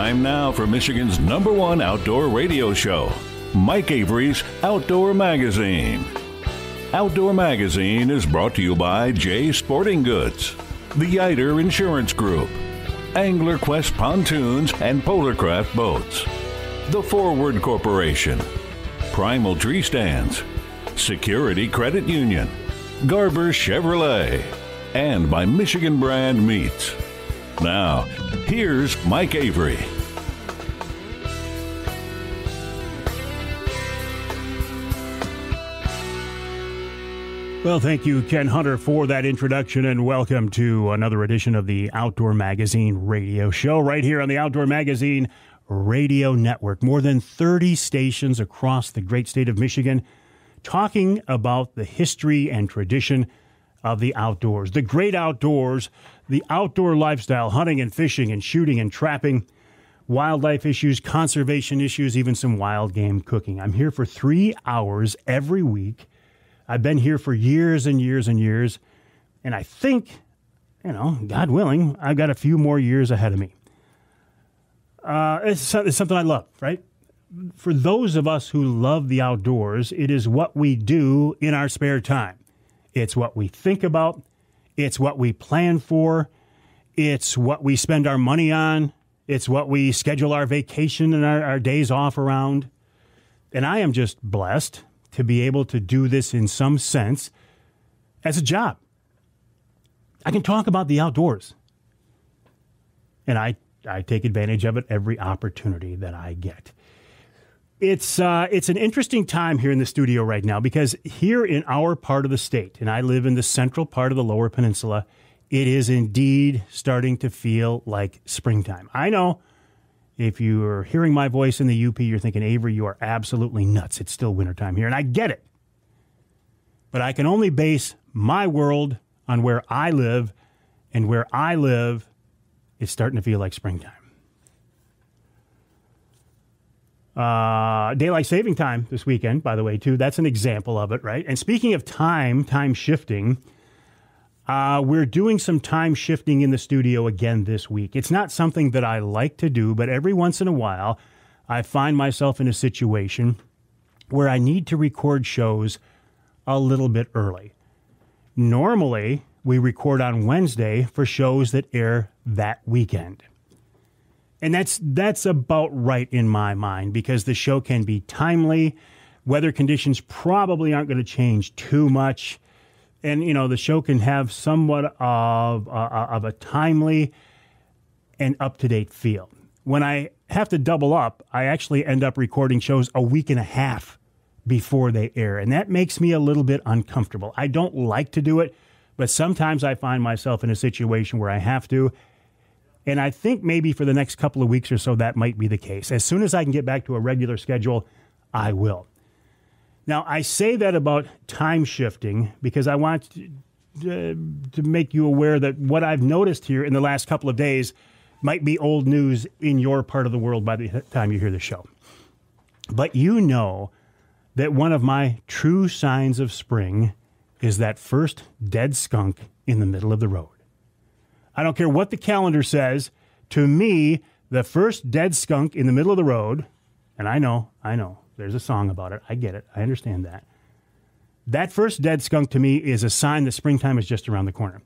Time now for Michigan's #1 outdoor radio show, Mike Avery's Outdoor Magazine. Outdoor Magazine is brought to you by Jay Sporting Goods, the Yider Insurance Group, Angler Quest Pontoons and Polarcraft Boats, the Forward Corporation, Primal Tree Stands, Security Credit Union, Garber Chevrolet, and by Michigan Brand Meats. Now, here's Mike Avery. Well, thank you, Ken Hunter, for that introduction, and welcome to another edition of the Outdoor Magazine radio show right here on the Outdoor Magazine Radio Network. More than 30 stations across the great state of Michigan talking about the history and tradition of the outdoors, the great outdoors, the outdoor lifestyle, hunting and fishing and shooting and trapping, wildlife issues, conservation issues, even some wild game cooking. I'm here for 3 hours every week. I've been here for years and years and years, and I think, God willing, I've got a few more years ahead of me. It's something I love, right? For those of us who love the outdoors, it is what we do in our spare time. It's what we think about. It's what we plan for. It's what we spend our money on. It's what we schedule our vacation and our days off around. And I am just blessed to be able to do this in some sense as a job. I can talk about the outdoors. And I take advantage of it every opportunity that I get. It's an interesting time here in the studio right now because here in our part of the state, and I live in the central part of the Lower Peninsula, it is indeed starting to feel like springtime. I know if you are hearing my voice in the UP, you're thinking, Avery, you are absolutely nuts. It's still wintertime here, and I get it. But I can only base my world on where I live, and where I live, it's starting to feel like springtime. Daylight saving time this weekend, by the way, too. That's an example of it, right? And speaking of time shifting, we're doing some time shifting in the studio again this week. It's not something that I like to do, but every once in a while, I find myself in a situation where I need to record shows a little bit early. Normally, we record on Wednesday for shows that air that weekend. And that's about right in my mind because the show can be timely. Weather conditions probably aren't going to change too much. And, the show can have somewhat of a timely and up-to-date feel. When I have to double up, I actually end up recording shows a week and a half before they air. And that makes me a little bit uncomfortable. I don't like to do it, but sometimes I find myself in a situation where I have to. And I think maybe for the next couple of weeks or so, that might be the case. As soon as I can get back to a regular schedule, I will. Now, I say that about time shifting because I want to make you aware that what I've noticed here in the last couple of days might be old news in your part of the world by the time you hear the show. But you know that one of my true signs of spring is that first dead skunk in the middle of the road. I don't care what the calendar says. To me, the first dead skunk in the middle of the road, and I know, there's a song about it. I get it. I understand that. That first dead skunk to me is a sign that springtime is just around the corner.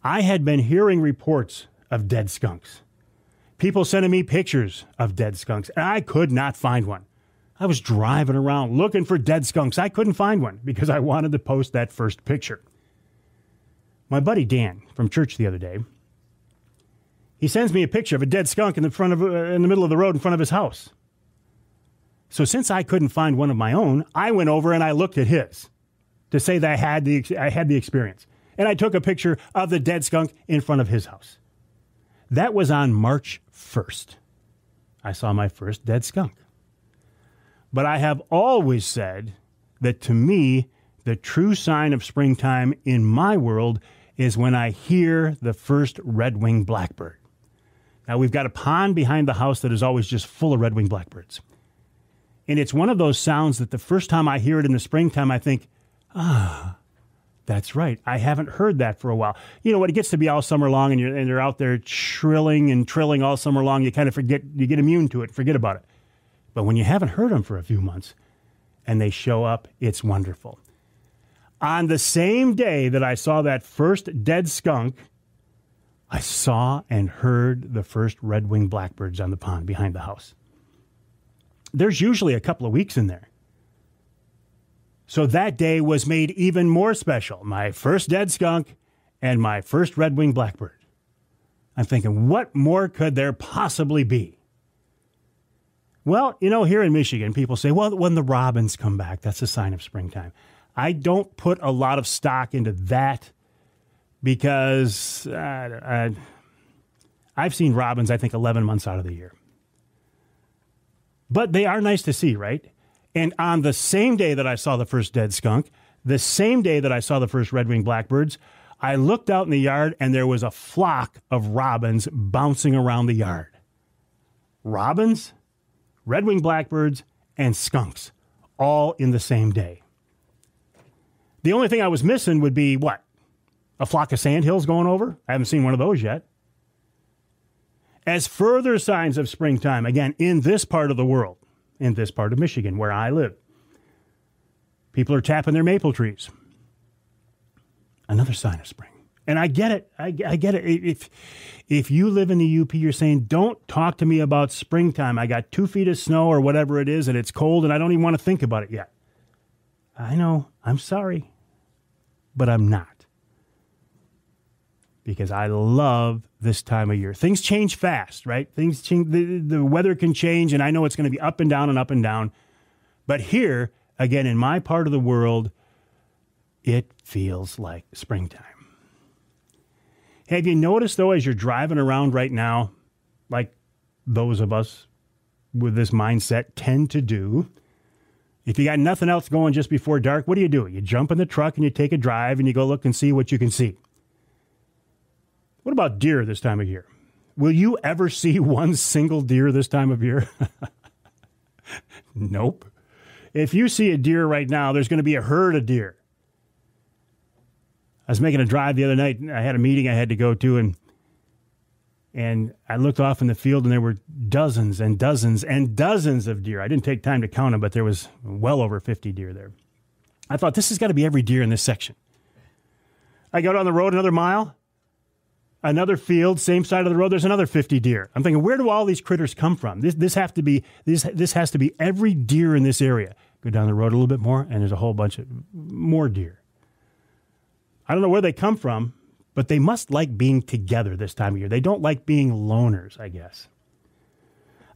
I had been hearing reports of dead skunks. People sending me pictures of dead skunks, and I could not find one. I was driving around looking for dead skunks. I couldn't find one because I wanted to post that first picture. My buddy Dan from church the other day, he sends me a picture of a dead skunk in the middle of the road in front of his house. So since I couldn't find one of my own, I went over and I looked at his to say that I had the experience. And I took a picture of the dead skunk in front of his house. That was on March 1st. I saw my first dead skunk. But I have always said that to me, the true sign of springtime in my world is when I hear the first red-winged blackbird. Now, we've got a pond behind the house that is always just full of red-winged blackbirds. And it's one of those sounds that the first time I hear it in the springtime, I think, That's right. I haven't heard that for a while. You know, when it gets to be all summer long and you're out there shrilling and trilling all summer long, you kind of forget, you get immune to it, forget about it. But when you haven't heard them for a few months and they show up, it's wonderful. On the same day that I saw that first dead skunk, I saw and heard the first red-winged blackbirds on the pond behind the house. There's usually a couple of weeks in there. So that day was made even more special. My first dead skunk and my first red-winged blackbird. I'm thinking, what more could there possibly be? Well, you know, here in Michigan, people say, well, when the robins come back, that's a sign of springtime. I don't put a lot of stock into that because I've seen robins, I think, 11 months out of the year. But they are nice to see, right? And on the same day that I saw the first dead skunk, the same day that I saw the first red-winged blackbirds, I looked out in the yard and there was a flock of robins bouncing around the yard. Robins, red-winged blackbirds, and skunks, all in the same day. The only thing I was missing would be, what? A flock of sandhills going over? I haven't seen one of those yet. As further signs of springtime, again, in this part of the world, in this part of Michigan where I live, people are tapping their maple trees. Another sign of spring. And I get it. I get it. If you live in the UP, you're saying, don't talk to me about springtime. I got 2 feet of snow or whatever it is, and it's cold, and I don't even want to think about it yet. I know. I'm sorry. But I'm not. Because I love this time of year. Things change fast, right? Things change. The weather can change, and I know it's going to be up and down and up and down. But here, again, in my part of the world, it feels like springtime. Have you noticed, though, as you're driving around right now, like those of us with this mindset tend to do, if you got nothing else going just before dark, what do? You jump in the truck and you take a drive and you go look and see what you can see. What about deer this time of year? Will you ever see one single deer this time of year? Nope. If you see a deer right now, there's going to be a herd of deer. I was making a drive the other night. I had a meeting I had to go to, and I looked off in the field, and there were dozens and dozens and dozens of deer. I didn't take time to count them, but there was well over 50 deer there. I thought, this has got to be every deer in this section. I go down the road another mile. Another field, same side of the road, there's another 50 deer. I'm thinking, where do all these critters come from? This has to be every deer in this area. Go down the road a little bit more, and there's a whole bunch of more deer. I don't know where they come from, but they must like being together this time of year. They don't like being loners, I guess.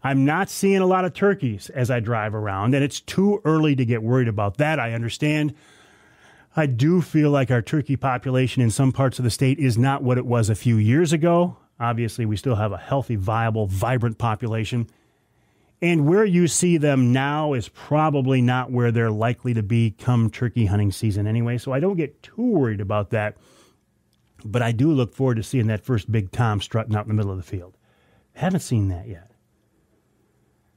I'm not seeing a lot of turkeys as I drive around, and it's too early to get worried about that. I understand. I do feel like our turkey population in some parts of the state is not what it was a few years ago. Obviously, we still have a healthy, viable, vibrant population. And where you see them now is probably not where they're likely to be come turkey hunting season anyway. So I don't get too worried about that. But I do look forward to seeing that first big tom strutting out in the middle of the field. Haven't seen that yet.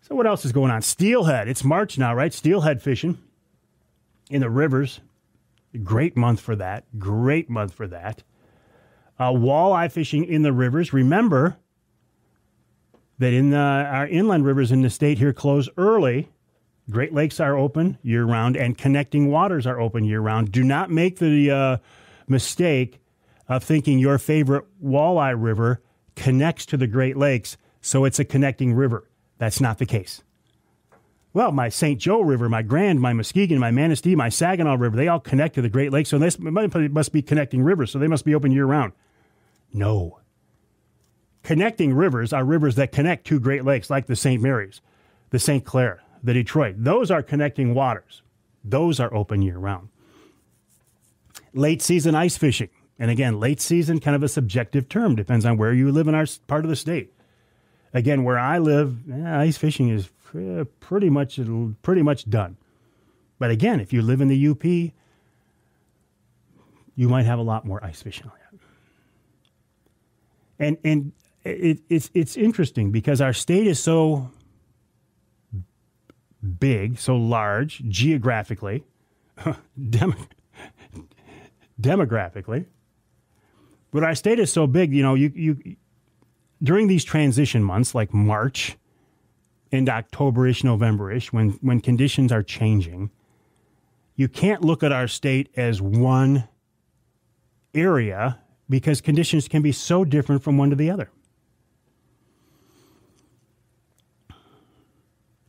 So what else is going on? Steelhead. It's March now, right? Steelhead fishing in the rivers. Great month for that. Great month for that. Walleye fishing in the rivers. Remember that in our inland rivers in the state here close early. Great Lakes are open year-round, and connecting waters are open year-round. Do not make the mistake of thinking your favorite walleye river connects to the Great Lakes, so it's a connecting river. That's not the case. Well, my St. Joe River, my Grand, my Muskegon, my Manistee, my Saginaw River, they all connect to the Great Lakes, so they must be connecting rivers, so they must be open year-round. No. Connecting rivers are rivers that connect to Great Lakes, like the St. Mary's, the St. Clair, the Detroit. Those are connecting waters. Those are open year-round. Late season ice fishing. And again, late season, kind of a subjective term. Depends on where you live in our part of the state. Again, where I live, ice fishing is pretty much done. But again, if you live in the UP, you might have a lot more ice fishing. And it's interesting because our state is so big, so large geographically, demographically. But our state is so big, you during these transition months like March and October-ish, November-ish, when conditions are changing, you can't look at our state as one area because conditions can be so different from one to the other.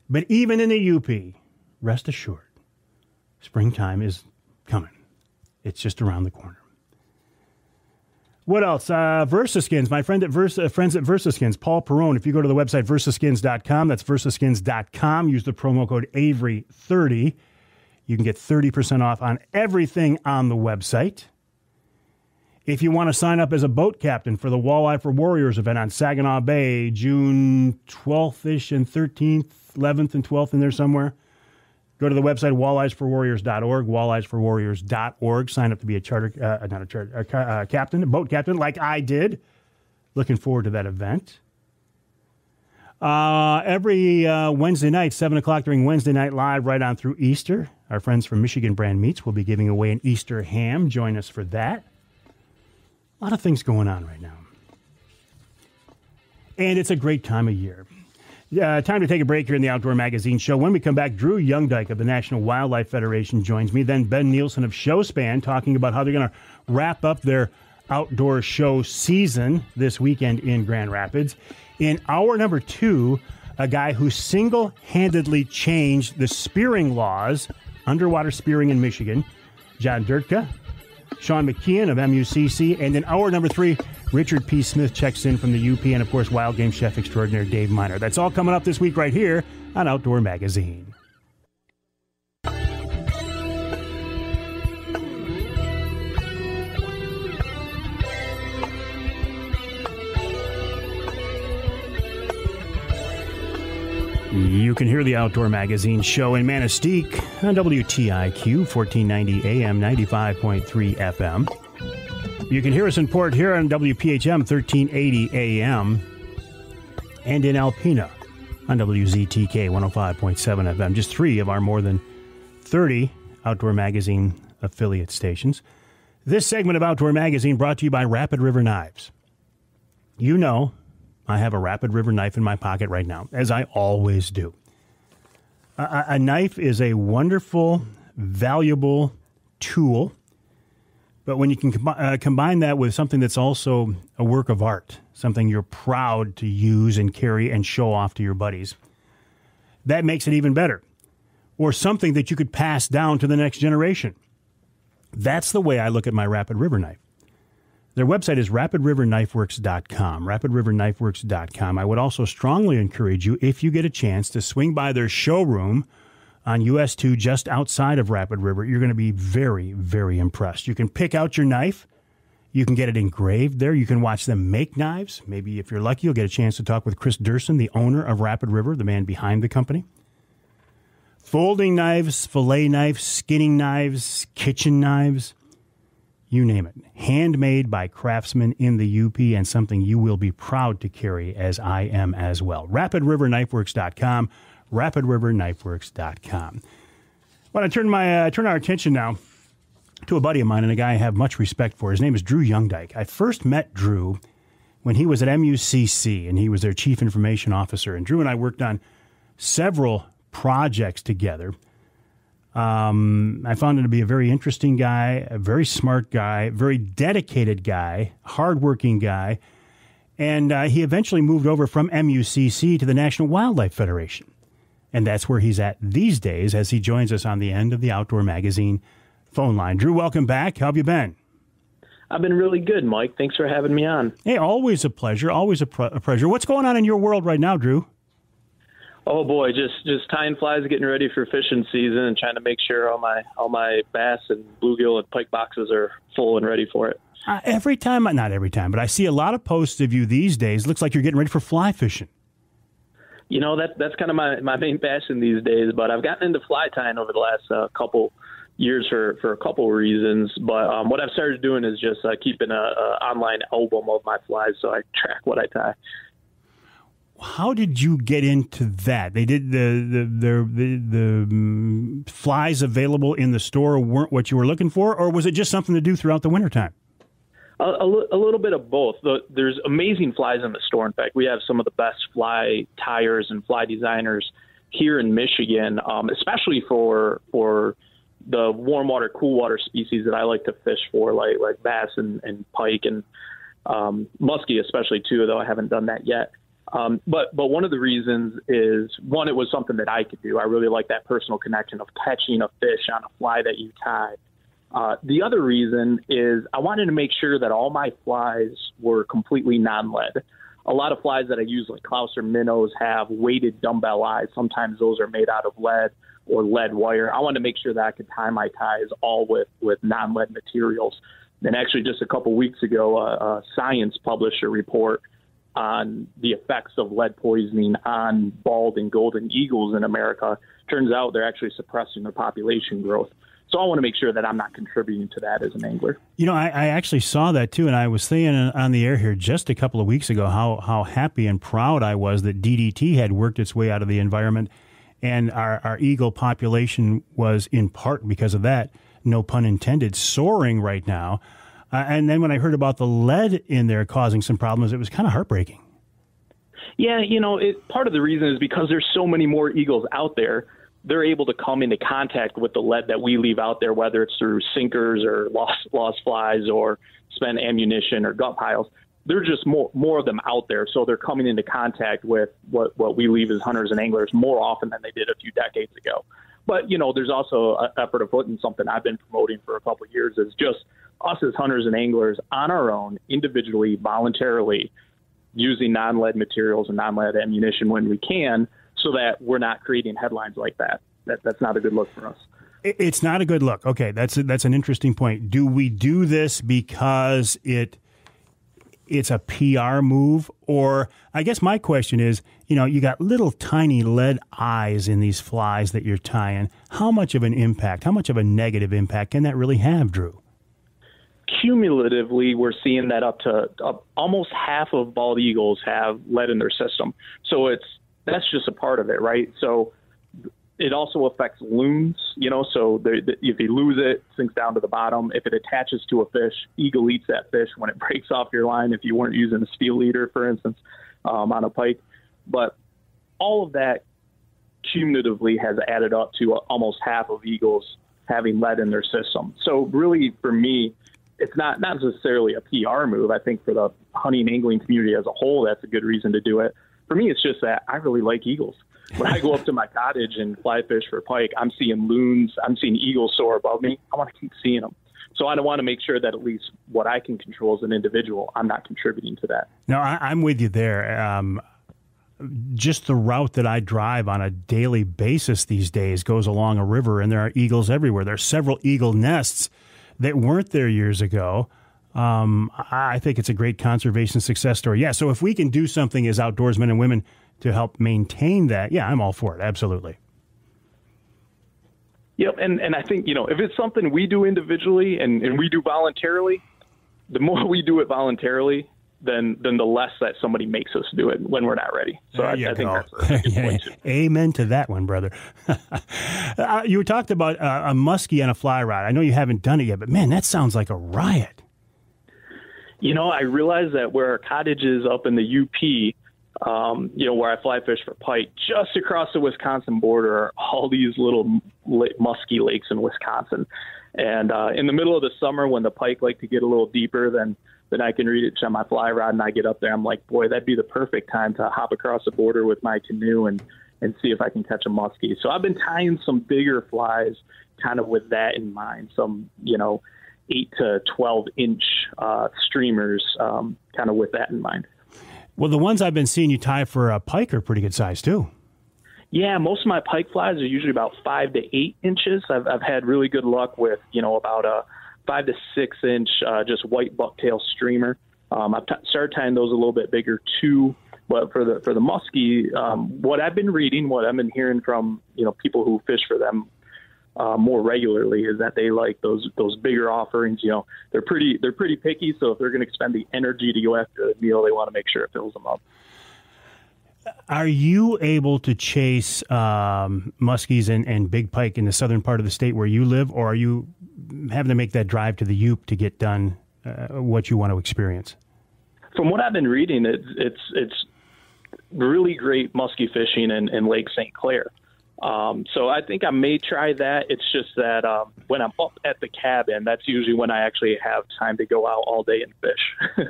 But even in the UP, rest assured, springtime is coming. It's just around the corner. What else? VersaSkins, my friends at VersaSkins, Paul Perrone. If you go to the website versaskins.com, that's versaskins.com, use the promo code Avery30. You can get 30% off on everything on the website. If you want to sign up as a boat captain for the Walleye for Warriors event on Saginaw Bay, June 12th-ish and 13th, 11th and 12th in there somewhere, go to the website walleyesforwarriors.org, walleyesforwarriors.org. Sign up to be a captain, a boat captain like I did. Looking forward to that event. Every Wednesday night, 7 o'clock during Wednesday Night Live, right on through Easter, our friends from Michigan Brand Meats will be giving away an Easter ham. Join us for that. A lot of things going on right now. And it's a great time of year. Time to take a break here in the Outdoor Magazine Show. When we come back, Drew YoungeDyke of the National Wildlife Federation joins me. Then Ben Nielsen of Showspan talking about how they're going to wrap up their outdoor show season this weekend in Grand Rapids. In hour number 2, a guy who single-handedly changed the spearing laws, underwater spearing in Michigan, John Durtka, Shaun McKeon of MUCC, and in hour number 3, Richard P. Smith checks in from the UP, and of course, wild game chef extraordinaire Dave Minar. That's all coming up this week right here on Outdoor Magazine. You can hear the Outdoor Magazine Show in Manistee on WTIQ 1490 AM 95.3 FM. You can hear us in Port Huron on WPHM 1380 AM and in Alpena on WZTK 105.7 FM. Just 3 of our more than 30 Outdoor Magazine affiliate stations. This segment of Outdoor Magazine brought to you by Rapid River Knives. You know, I have a Rapid River knife in my pocket right now, as I always do. A knife is a wonderful, valuable tool, but when you can combine that with something that's also a work of art, something you're proud to use and carry and show off to your buddies, that makes it even better. Or something that you could pass down to the next generation. That's the way I look at my Rapid River knife. Their website is rapidriverknifeworks.com, rapidriverknifeworks.com. I would also strongly encourage you, if you get a chance, to swing by their showroom on US 2 just outside of Rapid River. You're going to be very, very impressed. You can pick out your knife. You can get it engraved there. You can watch them make knives. Maybe if you're lucky, you'll get a chance to talk with Chris Durson, the owner of Rapid River, the man behind the company. Folding knives, fillet knives, skinning knives, kitchen knives. You name it. Handmade by craftsmen in the UP and something you will be proud to carry, as I am as well. RapidRiverKnifeWorks.com, RapidRiverKnifeWorks.com. I want to turn our attention now to a buddy of mine and a guy I have much respect for. His name is Drew YoungeDyke. I first met Drew when he was at MUCC, and he was their Chief Information Officer. And Drew and I worked on several projects together. I found him to be a very interesting guy, a very smart guy, very dedicated guy, hardworking guy. And he eventually moved over from MUCC to the National Wildlife Federation. And that's where he's at these days as he joins us on the end of the Outdoor Magazine phone line. Drew, welcome back. How have you been? I've been really good, Mike. Thanks for having me on. Hey, always a pleasure. Always a pleasure. What's going on in your world right now, Drew? Oh boy, just tying flies, getting ready for fishing season, and trying to make sure all my bass and bluegill and pike boxes are full and ready for it. Not every time, but I see a lot of posts of you these days. Looks like you're getting ready for fly fishing. You know, that's kind of my main passion these days. But I've gotten into fly tying over the last couple years for a couple of reasons. But what I've started doing is just keeping a online album of my flies, so I track what I tie. how did you get into that? They did the flies available in the store weren't what you were looking for, or was it just something to do throughout the wintertime? A little bit of both. There's amazing flies in the store. In fact, we have some of the best fly tires and fly designers here in Michigan, especially for the warm water, cool water species that I like to fish for, like bass and pike and musky especially too, though I haven't done that yet. But one of the reasons is, one, it was something that I could do. I really like that personal connection of catching a fish on a fly that you tie. The other reason is I wanted to make sure that all my flies were completely non-lead. A lot of flies that I use, like Clouser minnows, have weighted dumbbell eyes. Sometimes those are made out of lead or lead wire. I wanted to make sure that I could tie my ties all with non-lead materials. And actually, just a couple weeks ago, Science published a report on the effects of lead poisoning on bald and golden eagles in America. Turns out they're actually suppressing their population growth. So I want to make sure that I'm not contributing to that as an angler. You know, I actually saw that too, and I was saying on the air here just a couple of weeks ago how happy and proud I was that DDT had worked its way out of the environment, and our eagle population was, in part because of that, no pun intended, soaring right now. And then when I heard about the lead in there causing some problems, it was kind of heartbreaking. Yeah, you know, part of the reason is because there's so many more eagles out there. They're able to come into contact with the lead that we leave out there, whether it's through sinkers or lost flies or spent ammunition or gut piles. There's just more of them out there, so they're coming into contact with what we leave as hunters and anglers more often than they did a few decades ago. But, you know, there's also an effort afoot, and something I've been promoting for a couple of years is just us as hunters and anglers on our own, individually, voluntarily, using non-lead materials and non-lead ammunition when we can, so that we're not creating headlines like that. That's not a good look for us. It's not a good look. Okay, that's an interesting point. Do we do this because it's a PR move? Or I guess my question is, you know, you got little tiny lead eyes in these flies that you're tying. How much of an impact, how much of a negative impact can that really have, Drew? Cumulatively, we're seeing that up to almost half of bald eagles have lead in their system. So that's just a part of it, right? So it also affects loons, you know, so if you lose it sinks down to the bottom. If it attaches to a fish, eagle eats that fish when it breaks off your line, if you weren't using a steel leader, for instance, on a pike. But all of that cumulatively has added up to almost half of eagles having lead in their system. So really, for me, it's not necessarily a PR move. I think for the hunting and angling community as a whole, that's a good reason to do it. For me, it's just that I really like eagles. When I go up to my cottage and fly fish for pike, I'm seeing loons, I'm seeing eagles soar above me. I want to keep seeing them. So I want to make sure that at least what I can control as an individual, I'm not contributing to that. No, I'm with you there. Just the route that I drive on a daily basis these days goes along a river, and there are eagles everywhere. There are several eagle nests that weren't there years ago. I think it's a great conservation success story. Yeah, so if we can do something as outdoorsmen and women to help maintain that, yeah, I'm all for it. Absolutely. Yep, and I think, you know, if it's something we do individually and we do voluntarily, the more we do it voluntarily, then the less that somebody makes us do it when we're not ready. So I think that's a good point too. Amen to that one, brother. You talked about a musky on a fly rod. I know you haven't done it yet, but man, that sounds like a riot. You know, I realize that where our cottage is up in the UP, you know, where I fly fish for pike, just across the Wisconsin border are all these little musky lakes in Wisconsin. And in the middle of the summer, when the pike like to get a little deeper than I can reach on my fly rod, and I get up there, I'm like, boy, that'd be the perfect time to hop across the border with my canoe and see if I can catch a muskie. So I've been tying some bigger flies kind of with that in mind, some, you know, 8 to 12 inch streamers, kind of with that in mind. Well, the ones I've been seeing you tie for a pike are pretty good size too. Yeah, most of my pike flies are usually about 5 to 8 inches. I've had really good luck with, you know, about a 5 to 6 inch just white bucktail streamer. I've started tying those a little bit bigger too. But for the muskie, what I've been reading, what I've been hearing from, you know, people who fish for them more regularly is that they like those bigger offerings. You know, they're pretty picky. So if they're going to expend the energy to go after the meal, they want to make sure it fills them up. Are you able to chase muskies and big pike in the southern part of the state where you live, or are you having to make that drive to the UP to get done what you want to experience? From what I've been reading, it's really great muskie fishing in Lake St. Clair. So I think I may try that. It's just that when I'm up at the cabin, that's usually when I actually have time to go out all day and fish.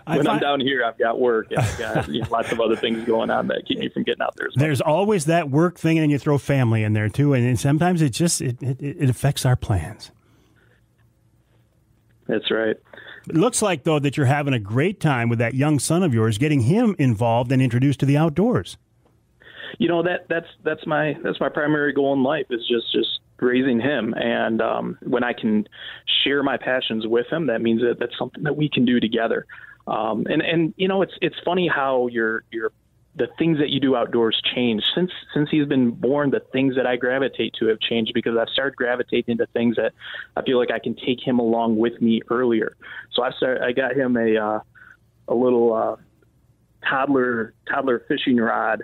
When I'm down here, I've got work and I've got lots of other things going on that keep me from getting out there as much. There's always that work thing, and you throw family in there too, and sometimes it affects our plans. That's right. It looks like, though, that you're having a great time with that young son of yours, getting him involved and introduced to the outdoors. That's my primary goal in life, is just raising him. And when I can share my passions with him, that means that that's something that we can do together. It's funny how the things that you do outdoors change. Since he's been born, the things that I gravitate to have changed, because I've started gravitating to things that I feel like I can take him along with me earlier. So I got him a little toddler fishing rod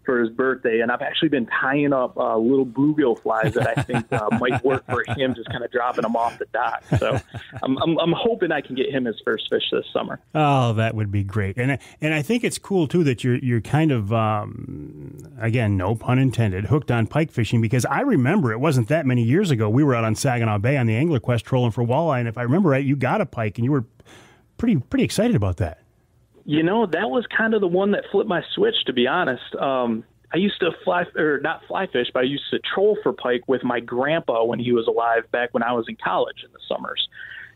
for his birthday, and I've actually been tying up little bluegill flies that I think might work for him, just kind of dropping them off the dock. So I'm hoping I can get him his first fish this summer. Oh, that would be great. And I think it's cool too that you're kind of again, no pun intended, hooked on pike fishing, because I remember it wasn't that many years ago we were out on Saginaw Bay on the Angler Quest trolling for walleye, and if I remember right, you got a pike and you were pretty excited about that. That was kind of the one that flipped my switch, to be honest. I used to not fly fish, but I used to troll for pike with my grandpa when he was alive back when I was in college in the summers.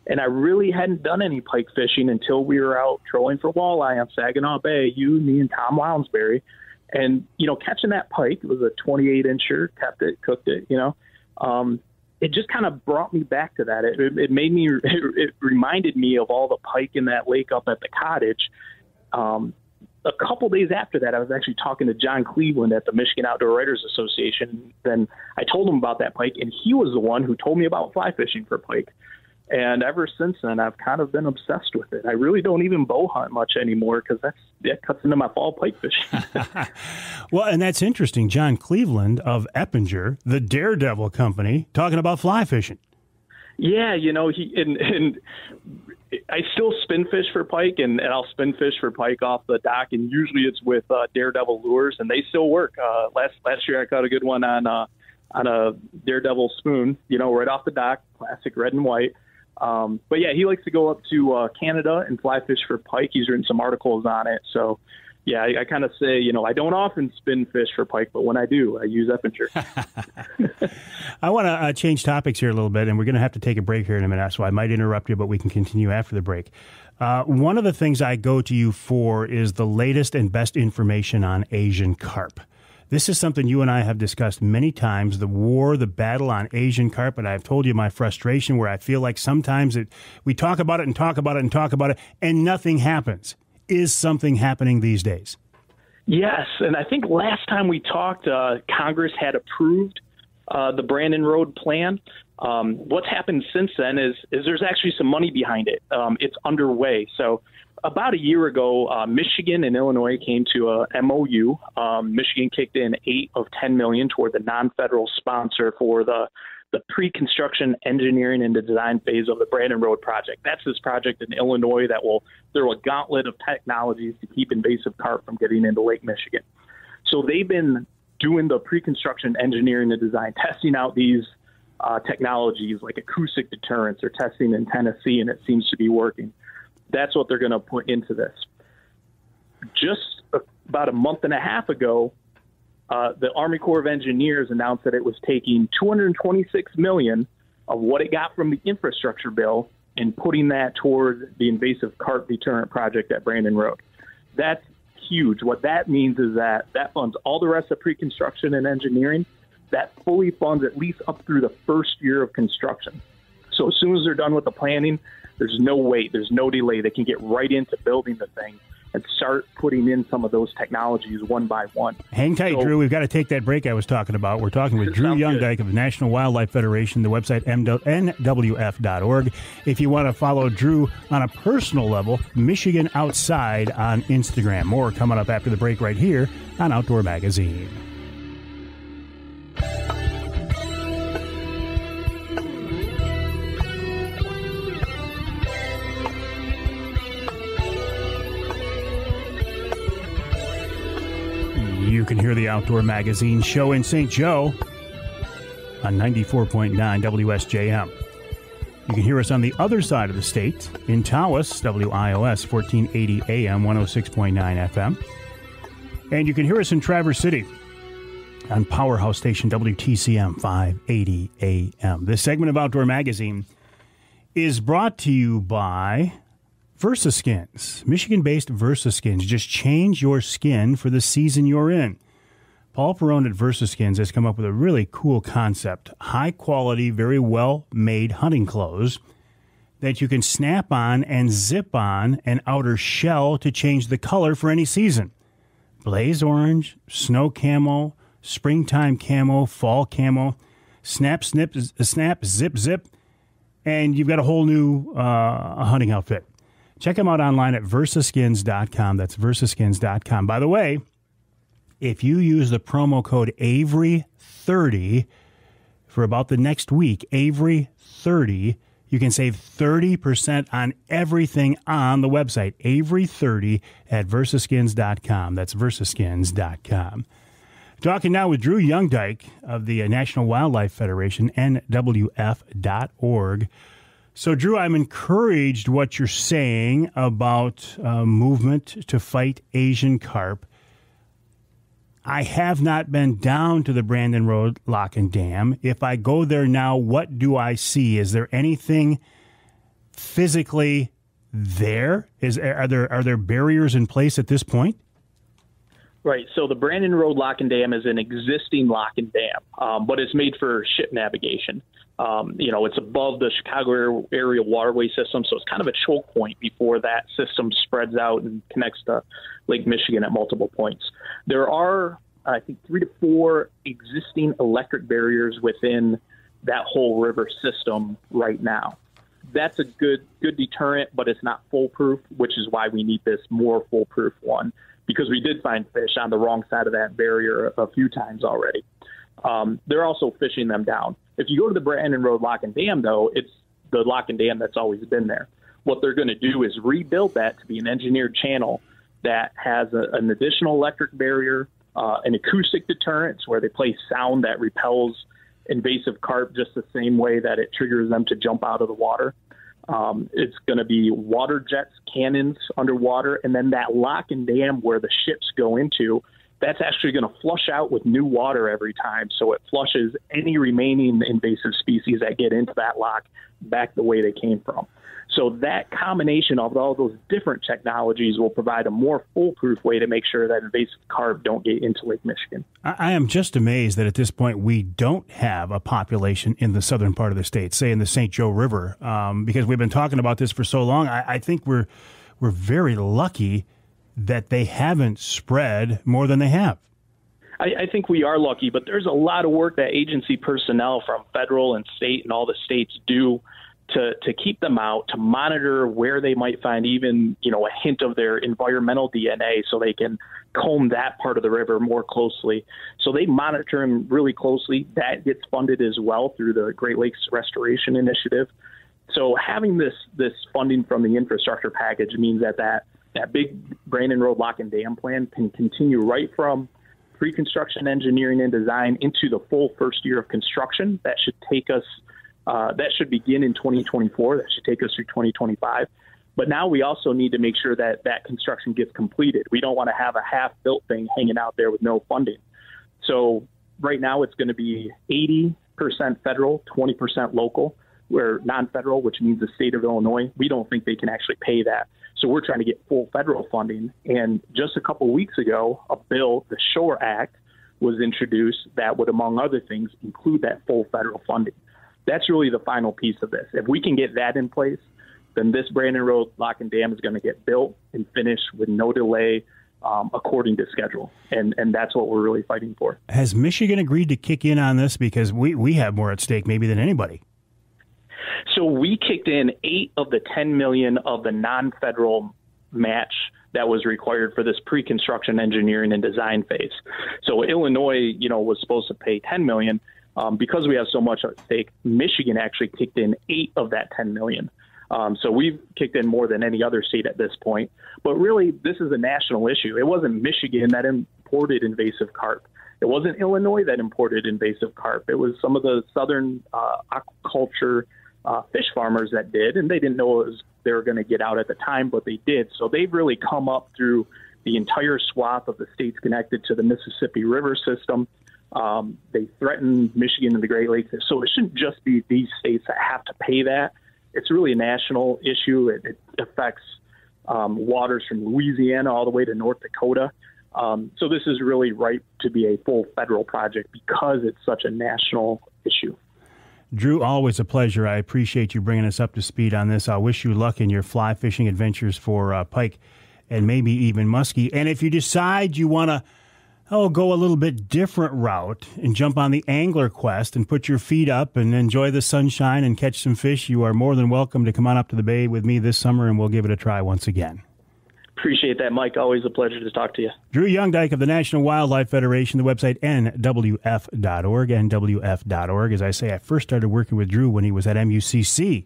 And I really hadn't done any pike fishing until we were out trolling for walleye on Saginaw Bay, me and Tom Lounsbury. And, catching that pike, it was a 28-incher, kept it, cooked it, it just kind of brought me back to that. It reminded me of all the pike in that lake up at the cottage. A couple days after that, I was actually talking to John Cleveland at the Michigan Outdoor Writers Association. Then I told him about that pike, and he was the one who told me about fly fishing for pike. And ever since then, I've kind of been obsessed with it. I really don't even bow hunt much anymore, because that cuts into my fall pike fishing. Well, and that's interesting. John Cleveland of Eppinger, the Daredevil Company, talking about fly fishing. Yeah, I still spin fish for pike, and I'll spin fish for pike off the dock, and usually it's with Daredevil lures, and they still work. Last year I caught a good one on a Daredevil spoon, right off the dock, classic red and white. But yeah, he likes to go up to Canada and fly fish for pike. He's written some articles on it. So yeah, I kind of say, I don't often spin fish for pike, but when I do, I use Eppinger. I want to change topics here a little bit, and we're going to have to take a break here in a minute, so I might interrupt you, but we can continue after the break. One of the things I go to you for is the latest and best information on Asian carp. This is something you and I have discussed many times, the battle on Asian carp, and I've told you my frustration where I feel like sometimes we talk about it and talk about it and talk about it, and nothing happens. Is something happening these days? Yes, and I think last time we talked, Congress had approved the Brandon Road plan. What's happened since then is there's actually some money behind it. It's underway. So about a year ago, Michigan and Illinois came to a MOU. Michigan kicked in $8 of $10 million toward the non-federal sponsor for the pre-construction engineering and the design phase of the Brandon Road project. That's this project in Illinois that will throw a gauntlet of technologies to keep invasive carp from getting into Lake Michigan. So they've been doing the pre-construction engineering and design, testing out these technologies like acoustic deterrence or testing in Tennessee, and it seems to be working. That's what they're going to put into this. Just about a month and a half ago, the Army Corps of Engineers announced that it was taking $226 million of what it got from the infrastructure bill and putting that toward the invasive carp deterrent project at Brandon Road. That's huge. What that means is that funds all the rest of pre-construction and engineering. That fully funds at least up through the first year of construction. So as soon as they're done with the planning, there's no wait, there's no delay. They can get right into building the thing. and start putting in some of those technologies one by one. Hang tight, Drew. We've got to take that break I was talking about. We're talking with Drew YoungeDyke of the National Wildlife Federation, the website nwf.org. If you want to follow Drew on a personal level, Michigan Outside on Instagram. More coming up after the break right here on Outdoor Magazine. You can hear the Outdoor Magazine show in St. Joe on 94.9 WSJM. You can hear us on the other side of the state in Tawas, WIOS 1480 AM, 106.9 FM. And you can hear us in Traverse City on Powerhouse Station WTCM 580 AM. This segment of Outdoor Magazine is brought to you by VersaSkins, Michigan-based VersaSkins. Just change your skin for the season you're in. Paul Perrone at VersaSkins has come up with a really cool concept. High-quality, very well-made hunting clothes that you can snap on and zip on an outer shell to change the color for any season. Blaze orange, snow camo, springtime camo, fall camo, snap, snip, snap, zip, zip, and you've got a whole new hunting outfit. Check them out online at versaskins.com. That's versaskins.com. By the way, if you use the promo code Avery30 for about the next week, Avery30, you can save 30% on everything on the website, Avery30 at versaskins.com. That's versaskins.com. Talking now with Drew YoungeDyke of the National Wildlife Federation, NWF.org. So, Drew, I'm encouraged what you're saying about movement to fight Asian carp. I have not been down to the Brandon Road Lock and Dam. If I go there now, what do I see? Is there anything physically there? Are there barriers in place at this point? Right. So the Brandon Road Lock and Dam is an existing lock and dam, but it's made for ship navigation. It's above the Chicago area waterway system, so it's kind of a choke point before that system spreads out and connects to Lake Michigan at multiple points. There are, I think, 3 to 4 existing electric barriers within that whole river system right now. That's a good deterrent, but it's not foolproof, which is why we need this more foolproof one, because we did find fish on the wrong side of that barrier a few times already. They're also fishing them down. If you go to the Brandon Road Lock and Dam, though, it's the lock and dam that's always been there. What they're going to do is rebuild that to be an engineered channel that has an additional electric barrier, an acoustic deterrent where they place sound that repels invasive carp just the same way that it triggers them to jump out of the water. It's going to be water jets, cannons underwater, and then that lock and dam where the ships go into, that's actually going to flush out with new water every time. So it flushes any remaining invasive species that get into that lock back the way they came from. So that combination of all those different technologies will provide a more foolproof way to make sure that invasive carp don't get into Lake Michigan. I am just amazed that at this point we don't have a population in the southern part of the state, say in the St. Joe River, because we've been talking about this for so long. I think we're very lucky that they haven't spread more than they have. I think we are lucky, but there's a lot of work that agency personnel from federal and state and all the states do to keep them out, to monitor where they might find even, a hint of their environmental DNA so they can comb that part of the river more closely. So they monitor them really closely. That gets funded as well through the Great Lakes Restoration Initiative. So having this funding from the infrastructure package means that big Brandon Road Lock and Dam plan can continue right from pre-construction engineering and design into the full first year of construction. That should take us that should begin in 2024. That should take us through 2025. But now we also need to make sure that construction gets completed. We don't want to have a half-built thing hanging out there with no funding. So right now it's going to be 80% federal, 20% local, where non-federal, which means the state of Illinois, we don't think they can actually pay that. So we're trying to get full federal funding. And just a couple weeks ago, a bill, the SHORE Act, was introduced that would, among other things, include that full federal funding. That's really the final piece of this. If we can get that in place, then this Brandon Road Lock and Dam is going to get built and finished with no delay, according to schedule. And that's what we're really fighting for. Has Michigan agreed to kick in on this? Because we have more at stake maybe than anybody. So we kicked in $8 of the $10 million of the non-federal match that was required for this pre-construction engineering and design phase. So Illinois, was supposed to pay $10 million. Because we have so much at stake, Michigan actually kicked in $8 of that $10 million. So we've kicked in more than any other state at this point. But really, this is a national issue. It wasn't Michigan that imported invasive carp. It wasn't Illinois that imported invasive carp. It was some of the southern aquaculture fish farmers that did, and they didn't know they were going to get out at the time, but they did. So they've really come up through the entire swath of the states connected to the Mississippi River system. They threaten Michigan and the Great Lakes. So it shouldn't just be these states that have to pay that. It's really a national issue. It affects waters from Louisiana all the way to North Dakota. So this is really ripe to be a full federal project because it's such a national issue. Drew, always a pleasure. I appreciate you bringing us up to speed on this. I wish you luck in your fly fishing adventures for pike and maybe even musky. And if you decide you want to go a little bit different route and jump on the angler quest and put your feet up and enjoy the sunshine and catch some fish, you are more than welcome to come on up to the bay with me this summer, and we'll give it a try once again. Appreciate that, Mike. Always a pleasure to talk to you. Drew YoungeDyke of the National Wildlife Federation, the website nwf.org, nwf.org. As I say, I first started working with Drew when he was at MUCC,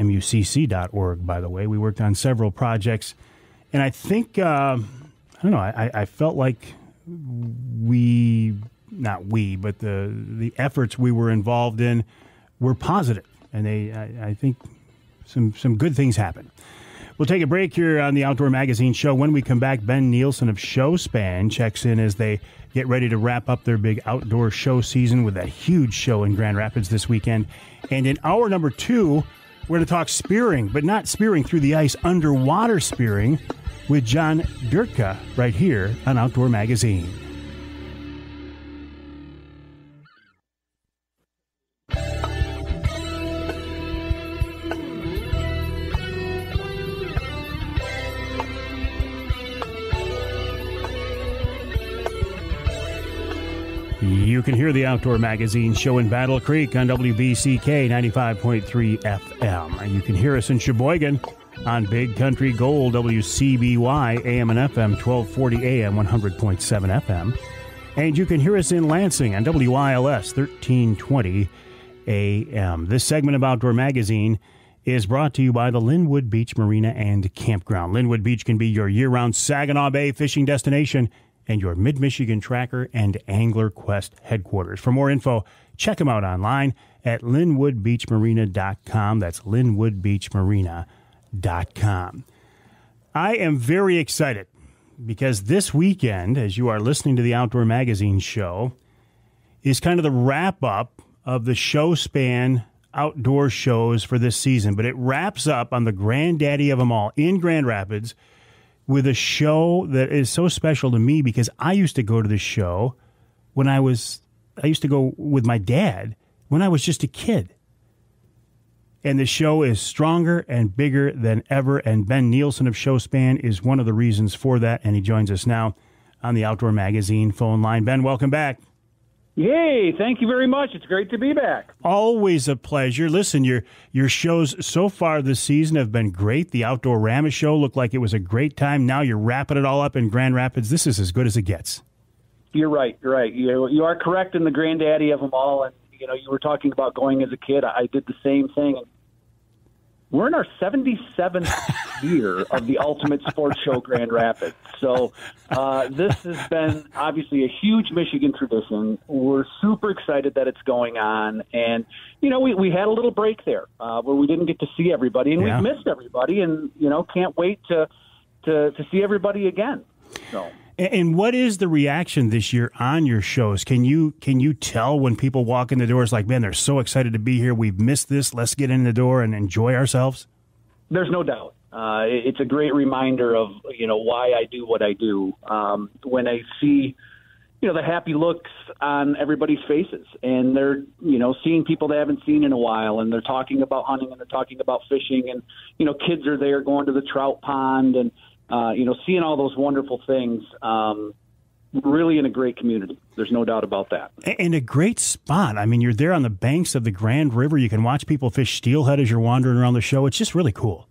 MUCC.org, by the way. We worked on several projects, and I think, I felt like but the efforts we were involved in were positive, and I think some good things happened. We'll take a break here on the Outdoor Magazine Show. When we come back, Ben Nielsen of Showspan checks in as they get ready to wrap up their big outdoor show season with that huge show in Grand Rapids this weekend. And in hour number 2, we're going to talk spearing, but not spearing through the ice, underwater spearing with John Durtka right here on Outdoor Magazine. You can hear the Outdoor Magazine Show in Battle Creek on WBCK 95.3 FM. You can hear us in Sheboygan on Big Country Gold, WCBY, AM and FM, 1240 AM, 100.7 FM. And you can hear us in Lansing on WILS, 1320 AM. This segment of Outdoor Magazine is brought to you by the Linwood Beach Marina and Campground. Linwood Beach can be your year-round Saginaw Bay fishing destination and your Mid-Michigan Tracker and Angler Quest headquarters. For more info, check them out online at linwoodbeachmarina.com. That's linwoodbeachmarina.com. I am very excited because this weekend, as you are listening to the Outdoor Magazine Show, is kind of the wrap-up of the Showspan outdoor shows for this season. But it wraps up on the granddaddy of them all in Grand Rapids with a show that is so special to me because I used to go to this show when I used to go with my dad when I was just a kid. And the show is stronger and bigger than ever, and Ben Nielsen of Showspan is one of the reasons for that, and he joins us now on the Outdoor Magazine phone line. Ben, welcome back. Yay, thank you very much. It's great to be back. Always a pleasure. Listen, your shows so far this season have been great. The Outdoor Rama Show looked like it was a great time. Now you're wrapping it all up in Grand Rapids. This is as good as it gets. You're right. You are correct in the granddaddy of them all. And, you were talking about going as a kid. I did the same thing. We're in our 77th year of the Ultimate Sports Show Grand Rapids. So this has been obviously a huge Michigan tradition. We're super excited that it's going on. And, we had a little break there where we didn't get to see everybody. And we've missed everybody and, can't wait to see everybody again. So. And what is the reaction this year on your shows? Can you tell when people walk in the doors like, man, they're so excited to be here. We've missed this. Let's get in the door and enjoy ourselves? There's no doubt. It's a great reminder of, why I do what I do. When I see, the happy looks on everybody's faces, and they're, seeing people they haven't seen in a while, and they're talking about hunting, and they're talking about fishing, and, kids are there going to the trout pond and, seeing all those wonderful things. Really in a great community. There's no doubt about that. And a great spot. I mean, you're there on the banks of the Grand River. You can watch people fish steelhead as you're wandering around the show. It's just really cool.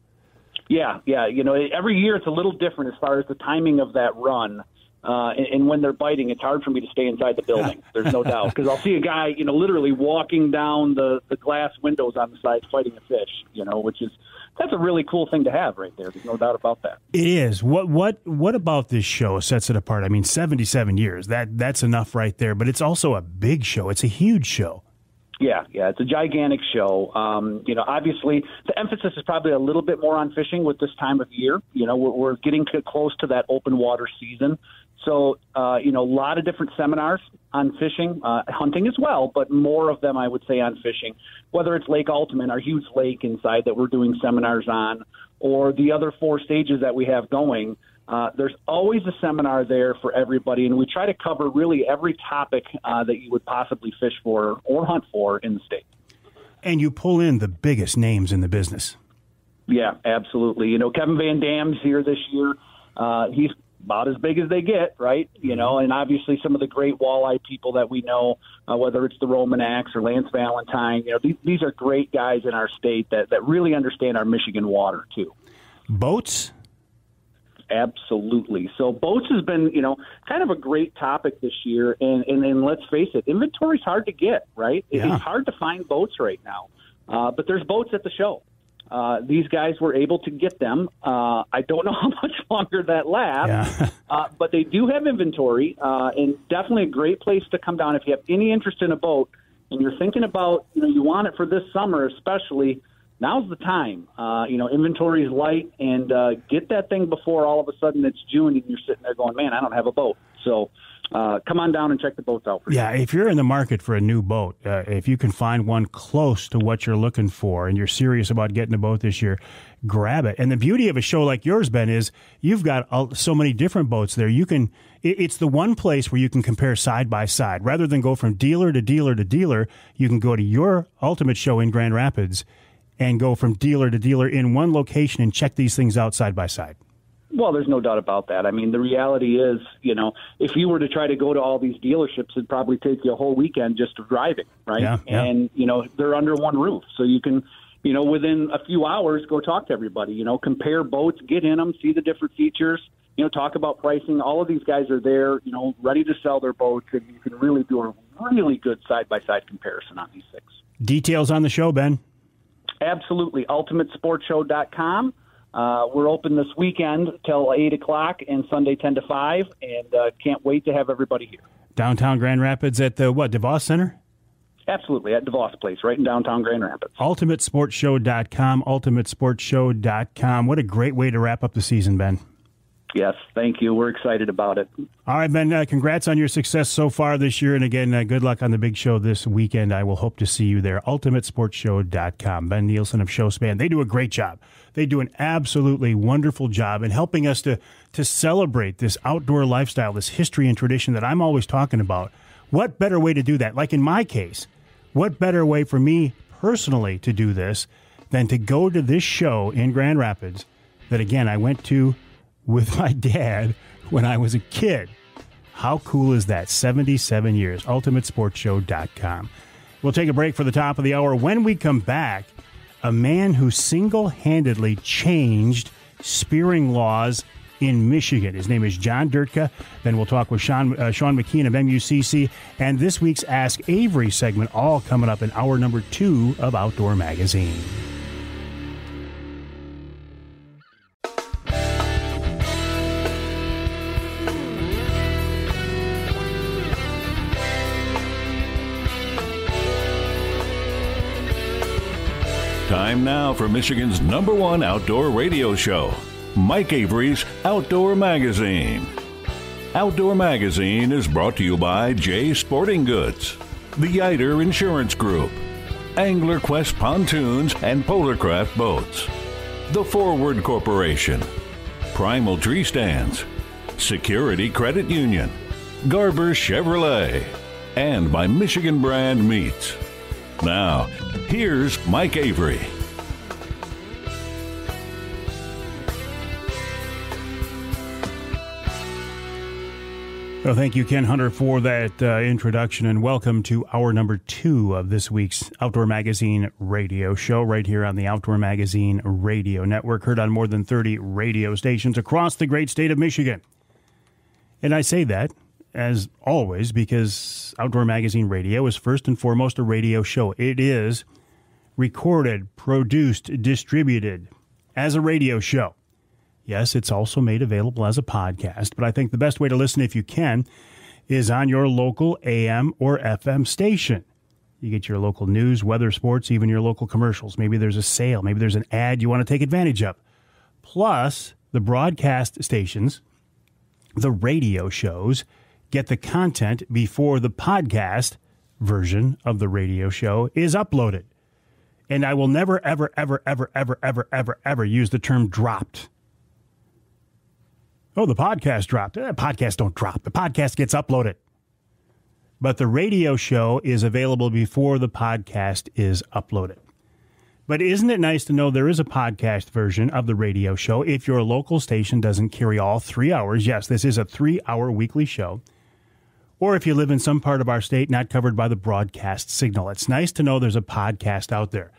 Yeah. Every year it's a little different as far as the timing of that run. And when they're biting, it's hard for me to stay inside the building. There's no doubt. Because I'll see a guy, literally walking down the glass windows on the side fighting a fish, that's a really cool thing to have right there. There's no doubt about that. It is. What about this show sets it apart? I mean, 77 years, that's enough right there. But it's also a big show. It's a huge show. Yeah, it's a gigantic show. Obviously, the emphasis is probably a little bit more on fishing with this time of year. We're getting close to that open water season. So, a lot of different seminars on fishing, hunting as well, but more of them, I would say, on fishing, whether it's Lake Ultimate, our huge lake inside that we're doing seminars on, or the other 4 stages that we have going. There's always a seminar there for everybody, and we try to cover really every topic that you would possibly fish for or hunt for in the state. And you pull in the biggest names in the business. Yeah, absolutely. Kevin Van Dam's here this year. He's about as big as they get, right? And obviously some of the great walleye people that we know, whether it's the Roman Axe or Lance Valentine, these are great guys in our state that really understand our Michigan water too. Boats? Absolutely. So boats has been, kind of a great topic this year. And let's face it, inventory's hard to get, right? Yeah. It's hard to find boats right now. But there's boats at the show. These guys were able to get them. I don't know how much longer that lasts, but they do have inventory, and definitely a great place to come down if you have any interest in a boat and you're thinking about, you want it for this summer especially. Now's the time. Inventory is light, and get that thing before all of a sudden it's June and you're sitting there going, man, I don't have a boat. So come on down and check the boats out for you. Yeah, if you're in the market for a new boat, if you can find one close to what you're looking for and you're serious about getting a boat this year, grab it. And the beauty of a show like yours, Ben, is you've got so many different boats there. It's the one place where you can compare side by side. Rather than go from dealer to dealer to dealer, you can go to your Ultimate show in Grand Rapids and go from dealer to dealer in one location and check these things out side by side. Well, there's no doubt about that. I mean, the reality is, if you were to try to go to all these dealerships, it'd probably take you a whole weekend just driving, right? Yeah. And, they're under one roof. So you can, within a few hours, go talk to everybody, compare boats, get in them, see the different features, talk about pricing. All of these guys are there, ready to sell their boats, and you can really do a really good side-by-side comparison on these things. Details on the show, Ben? Absolutely. UltimateSportsShow.com. We're open this weekend till 8 o'clock and Sunday 10 to 5, and can't wait to have everybody here. Downtown Grand Rapids at the, DeVos Center? Absolutely, at DeVos Place, right in downtown Grand Rapids. UltimateSportsShow.com, UltimateSportsShow.com. What a great way to wrap up the season, Ben. Yes, thank you. We're excited about it. All right, Ben, congrats on your success so far this year. And again, good luck on the big show this weekend. I will hope to see you there. UltimateSportsShow.com. Ben Nielsen of Showspan. They do a great job. They do an absolutely wonderful job in helping us to celebrate this outdoor lifestyle, this history and tradition that I'm always talking about. What better way to do that? Like in my case, what better way for me personally to do this than to go to this show in Grand Rapids that, again, I went to with my dad when I was a kid. How cool is that? 77 years. UltimateSportsShow.com. We'll take a break for the top of the hour. When we come back, a man who single-handedly changed spearing laws in Michigan. His name is John Durtka. Then we'll talk with Shaun McKeon of MUCC and this week's Ask Avery segment, all coming up in hour number 2 of Outdoor Magazine. Time now for Michigan's #1 outdoor radio show, Mike Avery's Outdoor Magazine. Outdoor Magazine is brought to you by Jay Sporting Goods, the Yider Insurance Group, Angler Quest Pontoons and Polarcraft Boats, The Forward Corporation, Primal Tree Stands, Security Credit Union, Garber Chevrolet, and by Michigan Brand Meats. Now, here's Mike Avery. Well, thank you, Ken Hunter, for that introduction, and welcome to hour number 2 of this week's Outdoor Magazine radio show right here on the Outdoor Magazine Radio Network, heard on more than 30 radio stations across the great state of Michigan. And I say that, as always, because Outdoor Magazine Radio is first and foremost a radio show. It is recorded, produced, distributed as a radio show. Yes, it's also made available as a podcast, but I think the best way to listen, if you can, is on your local AM or FM station. You get your local news, weather, sports, even your local commercials. Maybe there's a sale. Maybe there's an ad you want to take advantage of. Plus, the broadcast stations, the radio shows, get the content before the podcast version of the radio show is uploaded. And I will never, ever, ever, ever, ever, ever, ever, ever use the term dropped. Oh, the podcast dropped. Podcasts don't drop. The podcast gets uploaded. But the radio show is available before the podcast is uploaded. But isn't it nice to know there is a podcast version of the radio show if your local station doesn't carry all 3 hours? Yes, this is a 3-hour weekly show. Or if you live in some part of our state not covered by the broadcast signal. It's nice to know there's a podcast out there.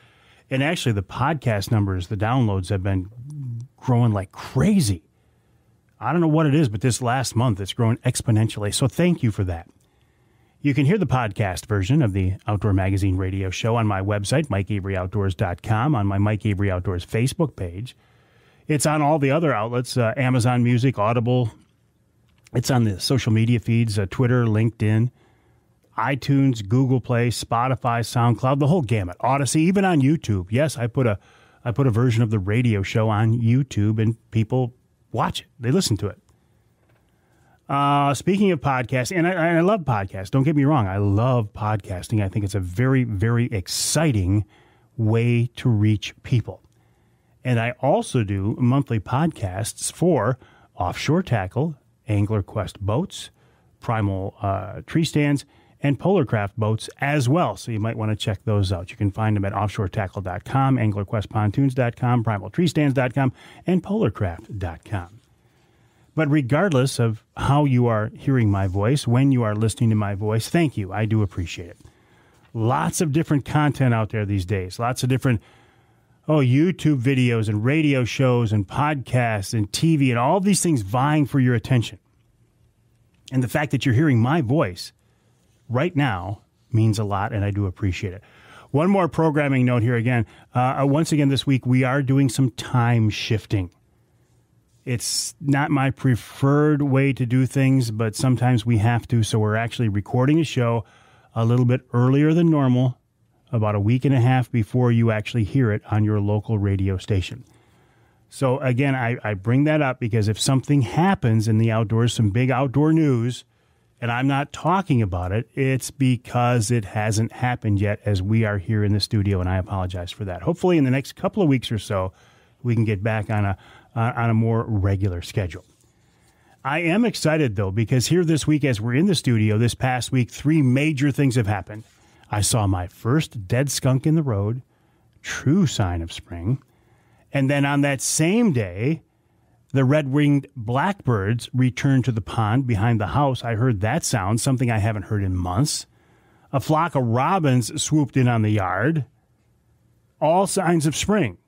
And actually, the podcast numbers, the downloads have been growing like crazy. I don't know what it is, but this last month it's grown exponentially. So thank you for that. You can hear the podcast version of the Outdoor Magazine radio show on my website, MikeAveryOutdoors.com, on my Mike Avery Outdoors Facebook page. It's on all the other outlets, Amazon Music, Audible. It's on the social media feeds, Twitter, LinkedIn, iTunes, Google Play, Spotify, SoundCloud, the whole gamut. Odyssey, even on YouTube. Yes, I put a version of the radio show on YouTube, and people watch it. They listen to it. Speaking of podcasts, and I love podcasts. Don't get me wrong. I love podcasting. I think it's a very, very exciting way to reach people. And I also do monthly podcasts for Offshore Tackle, Angler Quest Boats, Primal Tree Stands, and Polarcraft Boats as well. So you might want to check those out. You can find them at offshoretackle.com, anglerquestpontoons.com, primaltreestands.com, and polarcraft.com. But regardless of how you are hearing my voice, when you are listening to my voice, thank you. I do appreciate it. Lots of different content out there these days. Lots of different YouTube videos and radio shows and podcasts and TV and all these things vying for your attention. And the fact that you're hearing my voice right now means a lot, and I do appreciate it. One more programming note here again. Once again this week, we are doing some time shifting. It's not my preferred way to do things, but sometimes we have to. So we're actually recording a show a little bit earlier than normal, about a week and a half before you actually hear it on your local radio station. So again, I bring that up because if something happens in the outdoors, some big outdoor news, and I'm not talking about it, it's because it hasn't happened yet as we are here in the studio, and I apologize for that. Hopefully in the next couple of weeks or so, we can get back on a more regular schedule. I am excited, though, because here this week as we're in the studio, this past week, 3 major things have happened. I saw my first dead skunk in the road, true sign of spring, and then on that same day, the red-winged blackbirds returned to the pond behind the house. I heard that sound, something I haven't heard in months. A flock of robins swooped in on the yard. All signs of spring.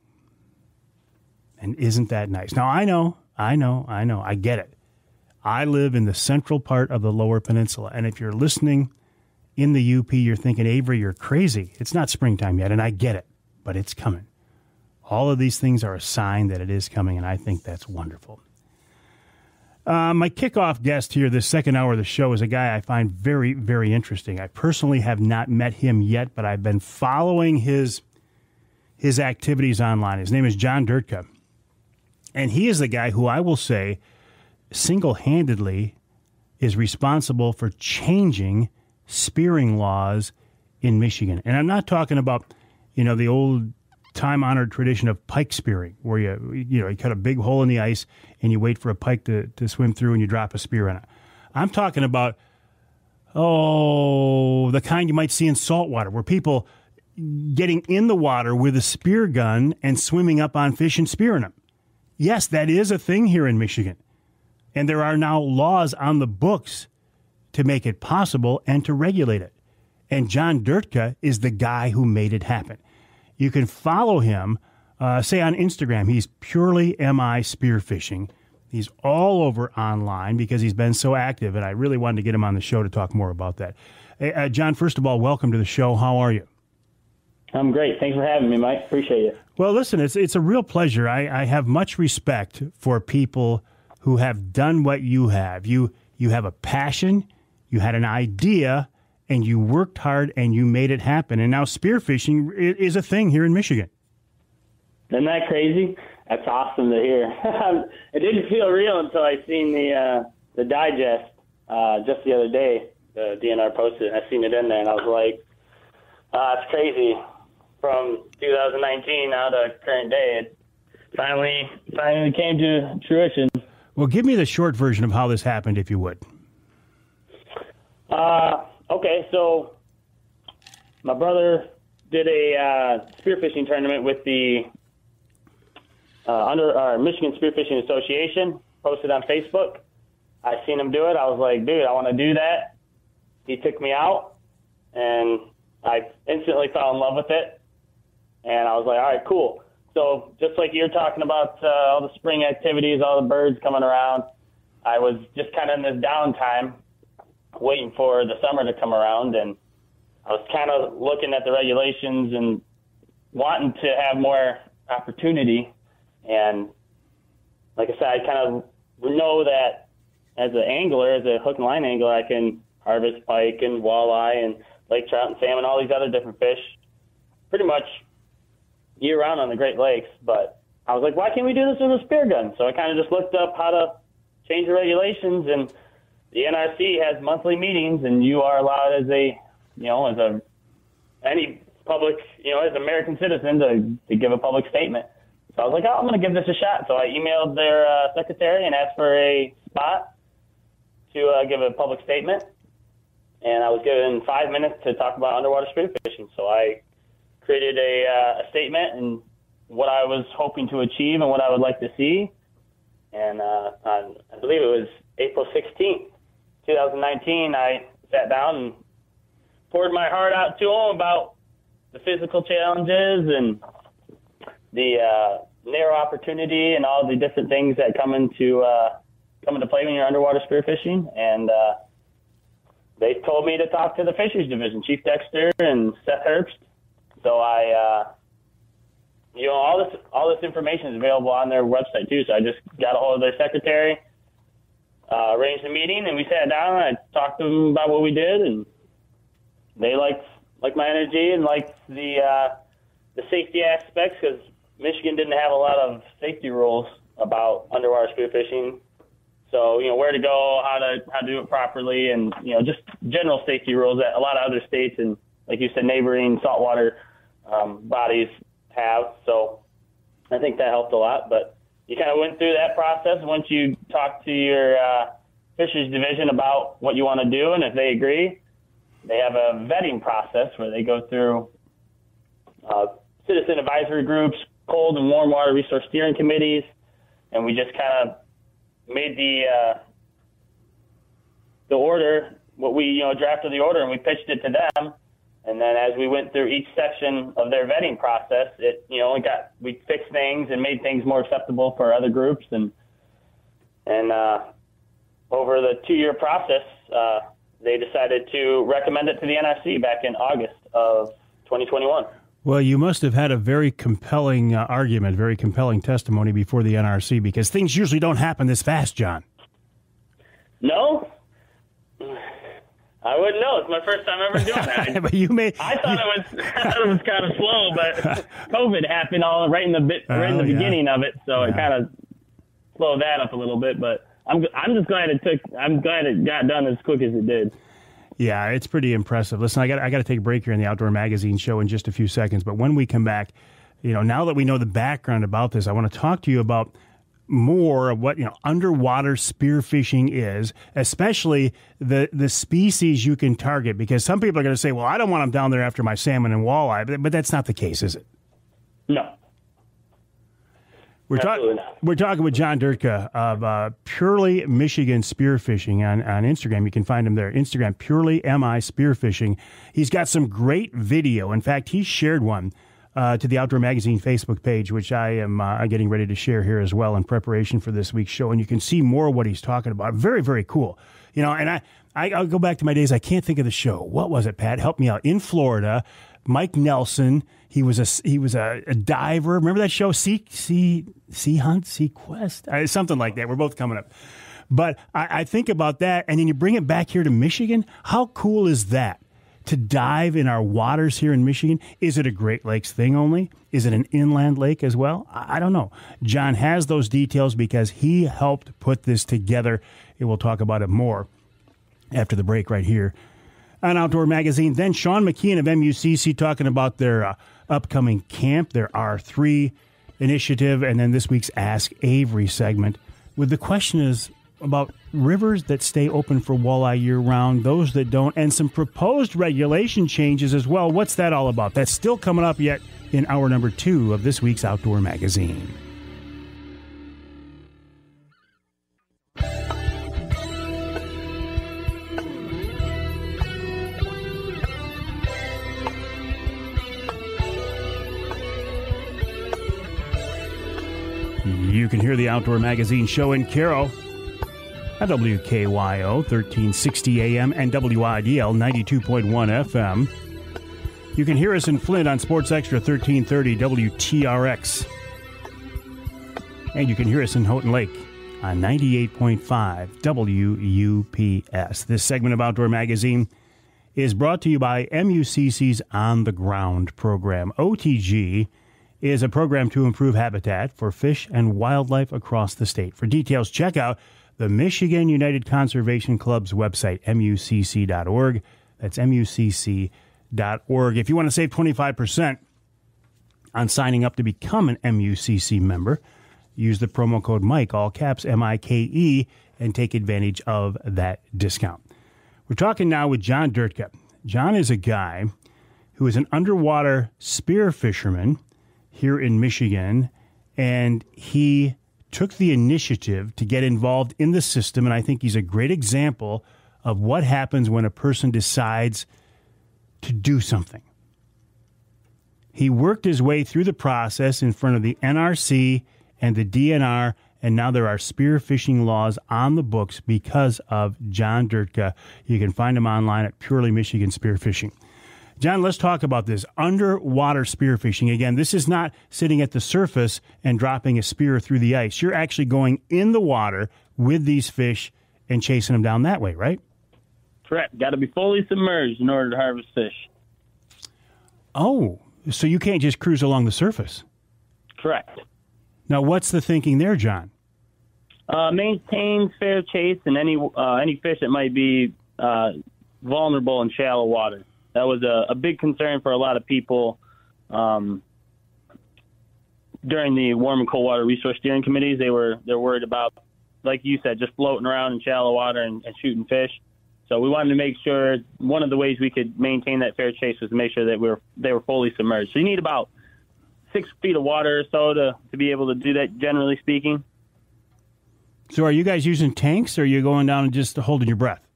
And isn't that nice? Now, I know. I get it. I live in the central part of the Lower Peninsula. And if you're listening in the UP, you're thinking, Avery, you're crazy. It's not springtime yet, and I get it. But it's coming. All of these things are a sign that it is coming, and I think that's wonderful. My kickoff guest here, this second hour of the show, is a guy I find very, very interesting. I personally have not met him yet, but I've been following his activities online. His name is John Durtka, and he is the guy who I will say single-handedly is responsible for changing spearing laws in Michigan. And I'm not talking about, the old time-honored tradition of pike spearing, where you cut a big hole in the ice and you wait for a pike to swim through and you drop a spear in it. I'm talking about, the kind you might see in saltwater, where people getting in the water with a spear gun and swimming up on fish and spearing them. Yes, that is a thing here in Michigan. And there are now laws on the books to make it possible and to regulate it. And John Durtka is the guy who made it happen. You can follow him, say on Instagram. He's purely MI Spearfishing. He's all over online because he's been so active, and I really wanted to get him on the show to talk more about that. Hey, John, first of all, welcome to the show. How are you? I'm great. Thanks for having me, Mike. Appreciate it. Well, listen, it's a real pleasure. I have much respect for people who have done what you have. You have a passion, you had an idea, and you worked hard, and you made it happen. And now spearfishing is a thing here in Michigan. Isn't that crazy? That's awesome to hear. It didn't feel real until I seen the digest just the other day. The DNR posted it, and I seen it in there, and I was like, it's crazy. From 2019 now to current day, it finally came to fruition. Well, give me the short version of how this happened, if you would. Okay, so my brother did a spearfishing tournament with the under our Michigan Spearfishing Association, posted on Facebook. I seen him do it. I was like, dude, I want to do that. He took me out, and I instantly fell in love with it. And I was like, all right, cool. So just like you're talking about all the spring activities, all the birds coming around, I was just kind of in this downtime waiting for the summer to come around. And I was kind of looking at the regulations and wanting to have more opportunity. And like I said, I kind of know that as an angler, as a hook and line angler, I can harvest pike and walleye and lake trout and salmon, all these other different fish pretty much year-round on the Great Lakes. But I was like, why can't we do this with a spear gun? So I kind of just looked up how to change the regulations, and the NRC has monthly meetings, and you are allowed as any public, as an American citizen to give a public statement. So I was like, I'm going to give this a shot. So I emailed their secretary and asked for a spot to give a public statement. And I was given 5 minutes to talk about underwater spearfishing. So I created a statement and what I was hoping to achieve and what I would like to see. And on, I believe it was April 16th, 2019, I sat down and poured my heart out to them about the physical challenges and the narrow opportunity and all the different things that come into play when you're underwater spearfishing. And they told me to talk to the Fisheries Division, Chief Dexter and Seth Herbst. So I, all this information is available on their website too. So I just got a hold of their secretary, arranged a meeting, and we sat down and I talked to them about what we did, and they liked my energy and liked the safety aspects, because Michigan didn't have a lot of safety rules about underwater spearfishing. So, where to go, how to do it properly, and, just general safety rules that a lot of other states and, like you said, neighboring saltwater bodies have. So I think that helped a lot. But you kind of went through that process. Once you talk to your fisheries division about what you want to do, and if they agree, they have a vetting process where they go through citizen advisory groups, cold and warm water resource steering committees, and we just kind of made the order, what we drafted the order, and we pitched it to them. And then as we went through each section of their vetting process, we fixed things and made things more acceptable for other groups. And over the 2-year process, they decided to recommend it to the NRC back in August of 2021. Well, you must have had a very compelling argument, very compelling testimony before the NRC, because things usually don't happen this fast, John. No, I wouldn't know. It's my first time ever doing that. But I thought it was kind of slow, but COVID happened all right in the beginning of it, so it kind of slowed that up a little bit. But I'm just glad it got done as quick as it did. Yeah, it's pretty impressive. Listen, I got to take a break here in the Outdoor Magazine show in just a few seconds. But when we come back, now that we know the background about this, I want to talk to you about more of what underwater spearfishing is, especially the species you can target. Because some people are going to say, "Well, I don't want them down there after my salmon and walleye," but that's not the case, is it? No. We're talking with John Durtka of Purely Michigan Spearfishing on Instagram. You can find him there. Instagram, Purely MI Spearfishing. He's got some great video. In fact, he shared one to the Outdoor Magazine Facebook page, which I am getting ready to share here as well in preparation for this week's show. And you can see more of what he's talking about. Very, very cool. And I'll go back to my days. I can't think of the show. What was it, Pat? Help me out. In Florida, Mike Nelson. He was a diver. Remember that show, Sea Hunt, Sea Quest, something like that. We're both coming up. But I think about that, and then you bring it back here to Michigan. How cool is that to dive in our waters here in Michigan? Is it a Great Lakes thing only? Is it an inland lake as well? I don't know. John has those details because he helped put this together, and we'll talk about it more after the break right here on Outdoor Magazine. Then Shaun McKeon of MUCC talking about their upcoming camp, their R3 initiative, and then this week's Ask Avery segment with the question is about rivers that stay open for walleye year-round, those that don't, and some proposed regulation changes as well. What's that all about? That's still coming up yet in hour number 2 of this week's Outdoor Magazine. You can hear the Outdoor Magazine show in Carroll at WKYO 1360 AM and WIDL 92.1 FM. You can hear us in Flint on Sports Extra 1330 WTRX. And you can hear us in Houghton Lake on 98.5 WUPS. This segment of Outdoor Magazine is brought to you by MUCC's On the Ground program. OTG is a program to improve habitat for fish and wildlife across the state. For details, check out the Michigan United Conservation Club's website, MUCC.org. That's MUCC.org. If you want to save 25% on signing up to become an MUCC member, use the promo code Mike, all caps MIKE, and take advantage of that discount. We're talking now with John Durtka. John is a guy who is an underwater spear fisherman here in Michigan, and he took the initiative to get involved in the system, and I think he's a great example of what happens when a person decides to do something. He worked his way through the process in front of the NRC and the DNR, and now there are spearfishing laws on the books because of John Durtka. You can find him online at Purely Michigan Spearfishing. John, let's talk about this. Underwater spearfishing. Again, this is not sitting at the surface and dropping a spear through the ice. You're actually going in the water with these fish and chasing them down that way, right? Correct. Got to be fully submerged in order to harvest fish. Oh, so you can't just cruise along the surface? Correct. Now, what's the thinking there, John? Maintain fair chase and any fish that might be vulnerable in shallow water. That was a big concern for a lot of people during the Warm and Cold Water Resource Steering Committees. They're worried about, like you said, just floating around in shallow water and shooting fish. So we wanted to make sure one of the ways we could maintain that fair chase was to make sure that they were fully submerged. So you need about 6 feet of water or so to be able to do that, generally speaking. So are you guys using tanks, or are you going down and just holding your breath?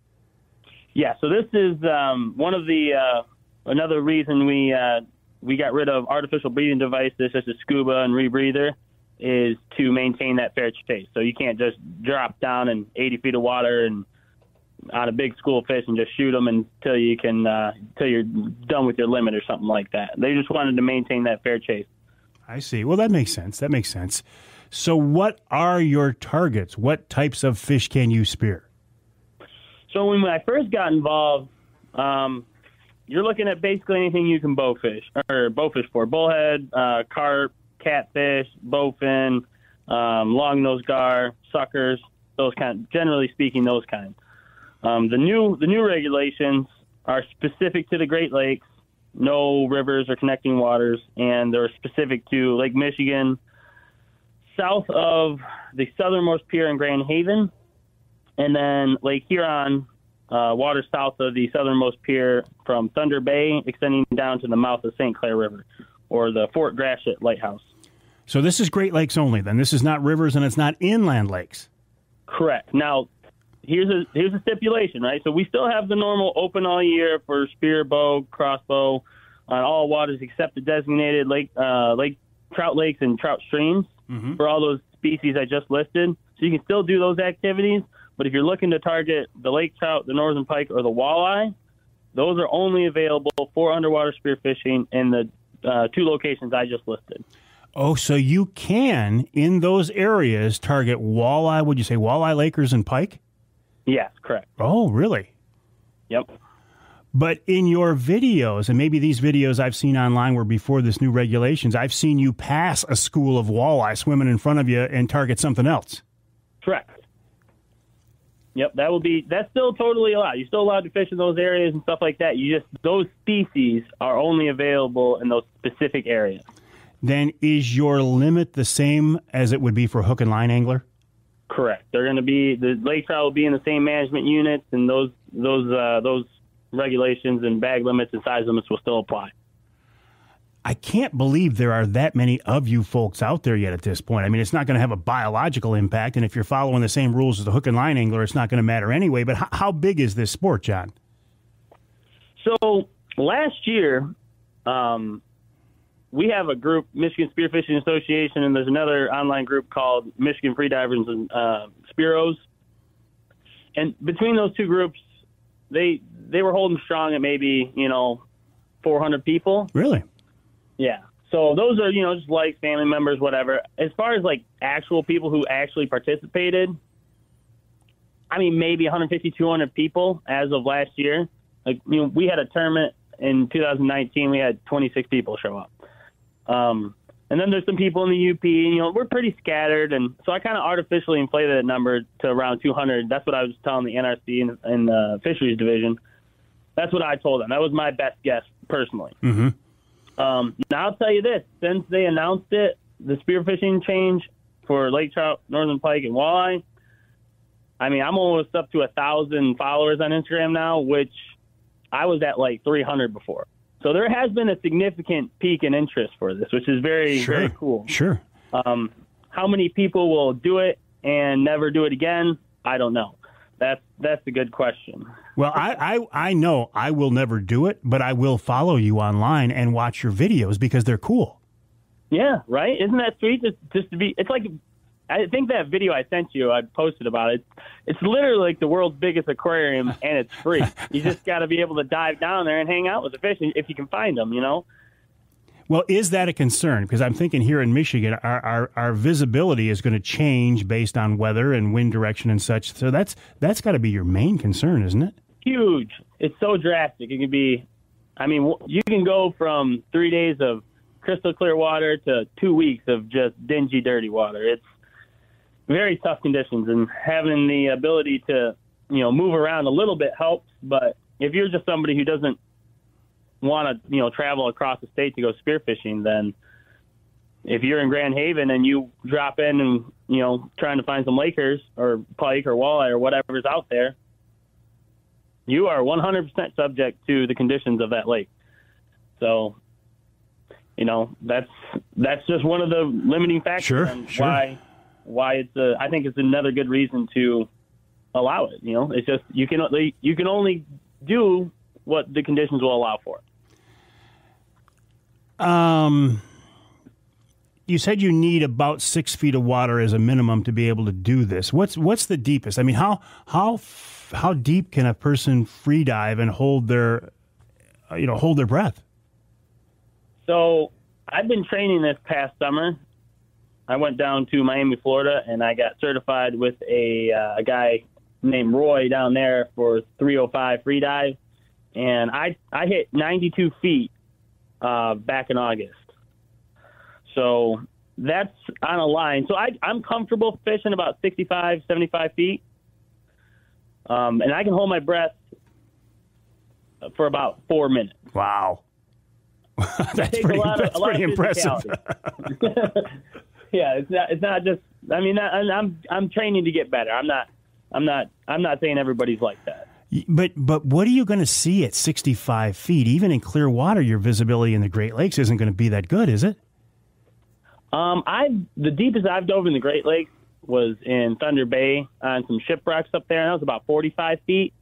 Yeah, so this is one of the another reason we got rid of artificial breathing devices such as scuba and rebreather is to maintain that fair chase. So you can't just drop down in 80 feet of water and on a big school of fish and just shoot them until you're done with your limit or something like that. They just wanted to maintain that fair chase. I see. Well, that makes sense. So what are your targets? What types of fish can you spear? So when I first got involved, you're looking at basically anything you can bowfish for. Bullhead, carp, catfish, bowfin, long-nosed gar, suckers, those kind. Generally speaking, those kinds. The new regulations are specific to the Great Lakes, no rivers or connecting waters, and they're specific to Lake Michigan, south of the southernmost pier in Grand Haven, and then Lake Huron, water south of the southernmost pier from Thunder Bay, extending down to the mouth of St. Clair River, or the Fort Gratiot Lighthouse. So this is Great Lakes only, then? This is not rivers and it's not inland lakes? Correct. Now, here's a stipulation, right? So we still have the normal open all year for spear, bow, crossbow on all waters except the designated lake trout lakes and trout streams for all those species I just listed. So you can still do those activities, but if you're looking to target the lake trout, the northern pike, or the walleye, those are only available for underwater spearfishing in the 2 locations I just listed. Oh, so you can, in those areas, target walleye, would you say walleye, lakers, and pike? Yes, correct. Oh, really? Yep. But in your videos, and maybe these videos I've seen online were before this new regulations, I've seen you pass a school of walleye swimming in front of you and target something else. Correct. Yep, that's still totally allowed. You're still allowed to fish in those areas and stuff like that. Those species are only available in those specific areas. Then is your limit the same as it would be for hook and line angler? Correct. They're going to be, the lake trout will be in the same management units, and those regulations and bag limits and size limits will still apply. I can't believe there are that many of you folks out there yet at this point. I mean, it's not going to have a biological impact, and if you're following the same rules as the hook and line angler, it's not going to matter anyway. But how big is this sport, John? So last year, we have a group, Michigan Spearfishing Association, and there's another online group called Michigan Freedivers and Spearos. And between those 2 groups, they were holding strong at maybe 400 people. Really? Yeah. So those are, just like family members, whatever. As far as like actual people who actually participated, I mean, maybe 150, 200 people as of last year. Like, we had a tournament in 2019. We had 26 people show up. And then there's some people in the UP, we're pretty scattered. And so I kind of artificially inflated that number to around 200. That's what I was telling the NRC and the fisheries division. That's what I told them. That was my best guess personally. Mm-hmm. Now I'll tell you this, since they announced it, the spearfishing change for lake trout, northern pike, and walleye, I mean, I'm almost up to 1,000 followers on Instagram now, which I was at like 300 before. So there has been a significant peak in interest for this, which is very, very cool. Sure. How many people will do it and never do it again? I don't know. That's a good question. Well, I know I will never do it, but I will follow you online and watch your videos because they're cool. Yeah, right? Isn't that sweet? Just to be, it's like, I think that video I sent you, I posted about it. It's literally like the world's biggest aquarium, and it's free. You just got to be able to dive down there and hang out with the fish if you can find them, Well, is that a concern? Because I'm thinking here in Michigan, our visibility is going to change based on weather and wind direction and such. So that's got to be your main concern, isn't it? Huge. It's so drastic. It can be, I mean, you can go from 3 days of crystal clear water to 2 weeks of just dingy, dirty water. It's very tough conditions, and having the ability to, move around a little bit helps. But if you're just somebody who doesn't want to, travel across the state to go spearfishing, then if you're in Grand Haven and you drop in and, trying to find some lakers or pike or walleye or whatever's out there, you are 100% subject to the conditions of that lake. So, that's just one of the limiting factors. Sure. Why it's I think it's another good reason to allow it. It's just you can only do what the conditions will allow for. You said you need about 6 feet of water as a minimum to be able to do this. What's the deepest? I mean, how deep can a person free dive and hold their breath? So I've been training this past summer. I went down to Miami, Florida, and I got certified with a guy named Roy down there for 305 free dive. And I hit 92 feet back in August. So that's on a line. So I'm comfortable fishing about 65, 75 feet. And I can hold my breath for about 4 minutes. Wow. That's pretty impressive. Yeah, it's not just. I mean, I'm training to get better. I'm not saying everybody's like that. But what are you going to see at 65 feet? Even in clear water, your visibility in the Great Lakes isn't going to be that good, is it? The deepest I've dove in the Great Lakes was in Thunder Bay on some shipwrecks up there, and that was about 45 feet.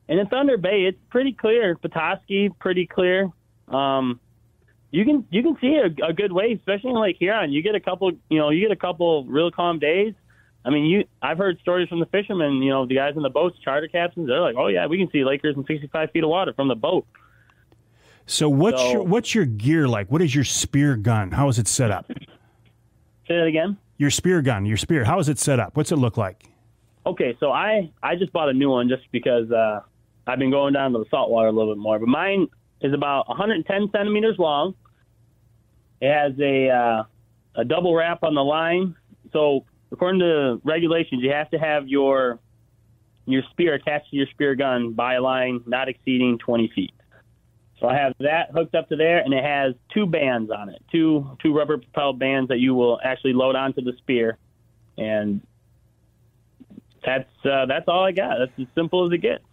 And in Thunder Bay, it's pretty clear. Petoskey, pretty clear. You can see a good way, especially in Lake Huron. You get a couple real calm days. I mean, I've heard stories from the fishermen, the guys in the boats, charter captains. They're like, oh yeah, we can see Lakers in 65 feet of water from the boat. So what's your gear like? What is your spear gun? How is it set up? Say that again. Your spear gun, your spear. How is it set up? What's it look like? Okay, so I just bought a new one just because I've been going down to the saltwater a little bit more. But mine is about 110 centimeters long. It has a double wrap on the line. So according to regulations, you have to have your spear attached to your spear gun by a line not exceeding 20 feet. So I have that hooked up to there, and it has two bands on it, two rubber-propelled bands that you will actually load onto the spear. And that's all I got. That's as simple as it gets.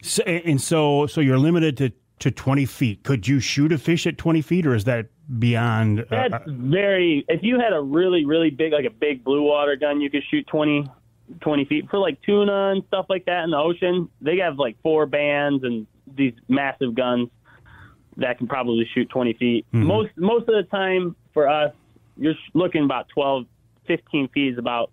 So you're limited to 20 feet. Could you shoot a fish at 20 feet, or is that beyond? That's very. If you had a really, really big, like a big blue water gun, you could shoot 20 feet. For like tuna and stuff like that in the ocean, they have like 4 bands and these massive guns that can probably shoot 20 feet. Mm-hmm. Most of the time for us, you're looking about 12, 15 feet is about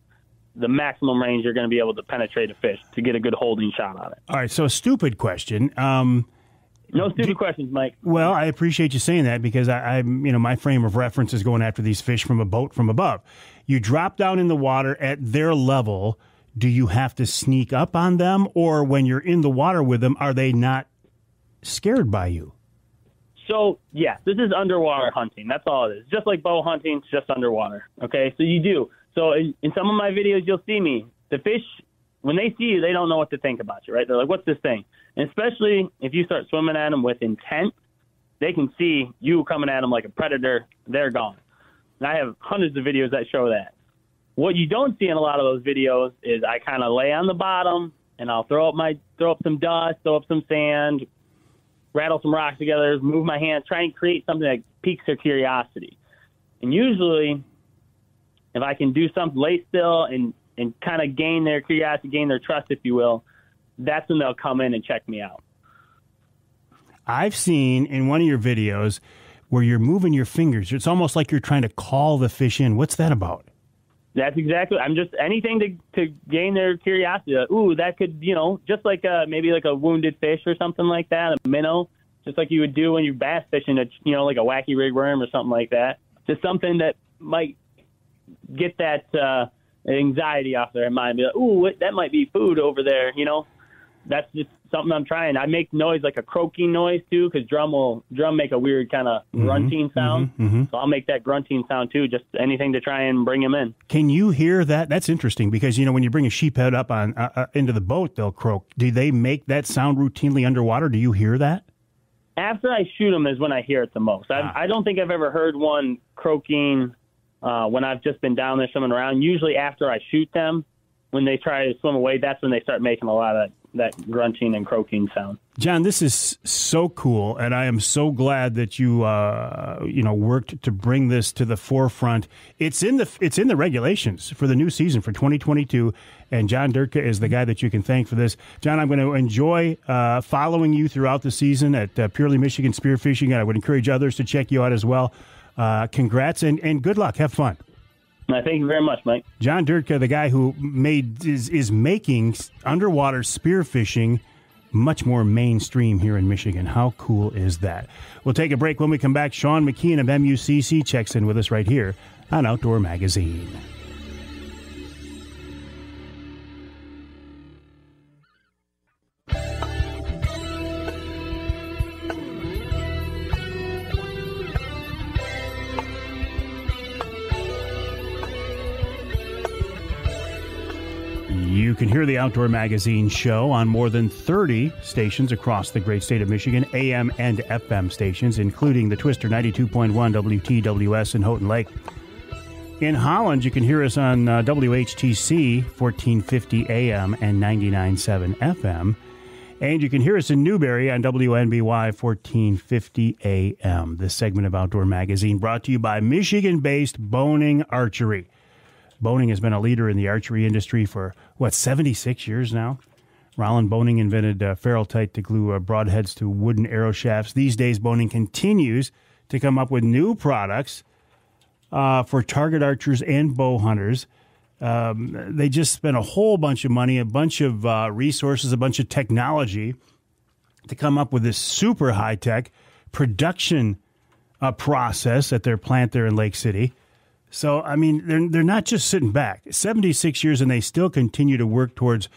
the maximum range you're going to be able to penetrate a fish to get a good holding shot on it. All right, so a stupid question. No stupid questions, Mike. Well, I appreciate you saying that because I'm my frame of reference is going after these fish from a boat from above. You drop down in the water at their level. Do you have to sneak up on them, or when you're in the water with them, are they not scared by you? So, yes, this is underwater hunting. That's all it is. Just like bow hunting, it's just underwater. Okay, so you do. So in some of my videos, you'll see me. The fish, when they see you, they don't know what to think about you, right? They're like, what's this thing? And especially if you start swimming at them with intent, they can see you coming at them like a predator. They're gone. And I have hundreds of videos that show that. What you don't see in a lot of those videos is I kind of lay on the bottom, and I'll throw up some dust, throw up some sand, rattle some rocks together, move my hands, try and create something that piques their curiosity. And usually, if I can do something, lay still and kind of gain their curiosity, gain their trust, if you will, that's when they'll come in and check me out. I've seen in one of your videos where you're moving your fingers. It's almost like you're trying to call the fish in. What's that about? That's exactly. I'm just anything to gain their curiosity. Ooh, that could, just like maybe like a wounded fish or something like that, a minnow, just like you would do when you're bass fishing, like a wacky rig worm or something like that. Just something that might get that anxiety off their mind. Be like, ooh, that might be food over there. That's just something I'm trying. I make noise like a croaking noise too, because drum make a weird kind of grunting sound. Mm-hmm. So I'll make that grunting sound too. Just anything to try and bring them in. Can you hear that? That's interesting because when you bring a sheephead up on into the boat, they'll croak. Do they make that sound routinely underwater? Do you hear that? After I shoot them is when I hear it the most. I don't think I've ever heard one croaking when I've just been down there swimming around. Usually after I shoot them, when they try to swim away, that's when they start making a lot of that grunting and croaking sound. John, this is so cool, and I am so glad that you worked to bring this to the forefront. It's in the regulations for the new season for 2022, and John Durtka is the guy that you can thank for this. John, I'm going to enjoy following you throughout the season at Purely Michigan Spearfishing, and I would encourage others to check you out as well. Congrats and good luck. Have fun. Thank you very much, Mike. John Durtka, the guy who is making underwater spearfishing much more mainstream here in Michigan. How cool is that? We'll take a break. When we come back, Shaun McKeon of MUCC checks in with us right here on Outdoor Magazine. You can hear the Outdoor Magazine show on more than 30 stations across the great state of Michigan, AM and FM stations, including the Twister 92.1 WTWS in Houghton Lake. In Holland, you can hear us on WHTC 1450 AM and 99.7 FM. And you can hear us in Newberry on WNBY 1450 AM. This segment of Outdoor Magazine brought to you by Michigan-based Boning Archery. Boning has been a leader in the archery industry for, 76 years now? Roland Boning invented ferrule-tight to glue broadheads to wooden arrow shafts. These days, Boning continues to come up with new products for target archers and bow hunters. They just spent a whole bunch of money, a bunch of resources, a bunch of technology to come up with this super high-tech production process at their plant there in Lake City. So, I mean, they're not just sitting back. 76 years, and they still continue to work towards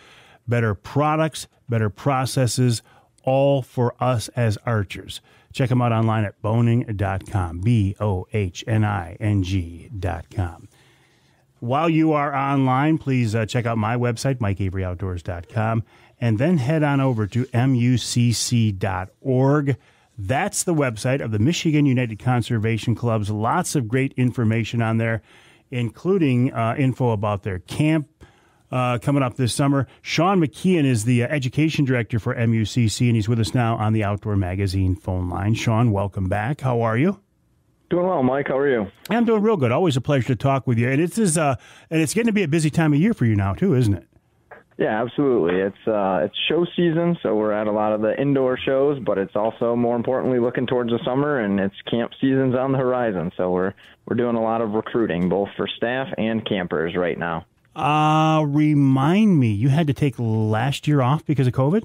better products, better processes, all for us as archers. Check them out online at boning.com, BOHNING.com. While you are online, please check out my website, MikeAveryOutdoors.com, and then head on over to MUCC.org. That's the website of the Michigan United Conservation Clubs. Lots of great information on there, including info about their camp coming up this summer. Shaun McKeon is the education director for MUCC, and he's with us now on the Outdoor Magazine phone line. Shaun, welcome back. How are you? Doing well, Mike. How are you? I'm doing real good. Always a pleasure to talk with you. And it's getting to be a busy time of year for you now, too, isn't it? Yeah, absolutely. It's show season, so we're at a lot of the indoor shows, but it's also, more importantly, looking towards the summer, and it's camp season's on the horizon. So we're doing a lot of recruiting, both for staff and campers right now. Remind me, you had to take last year off because of COVID?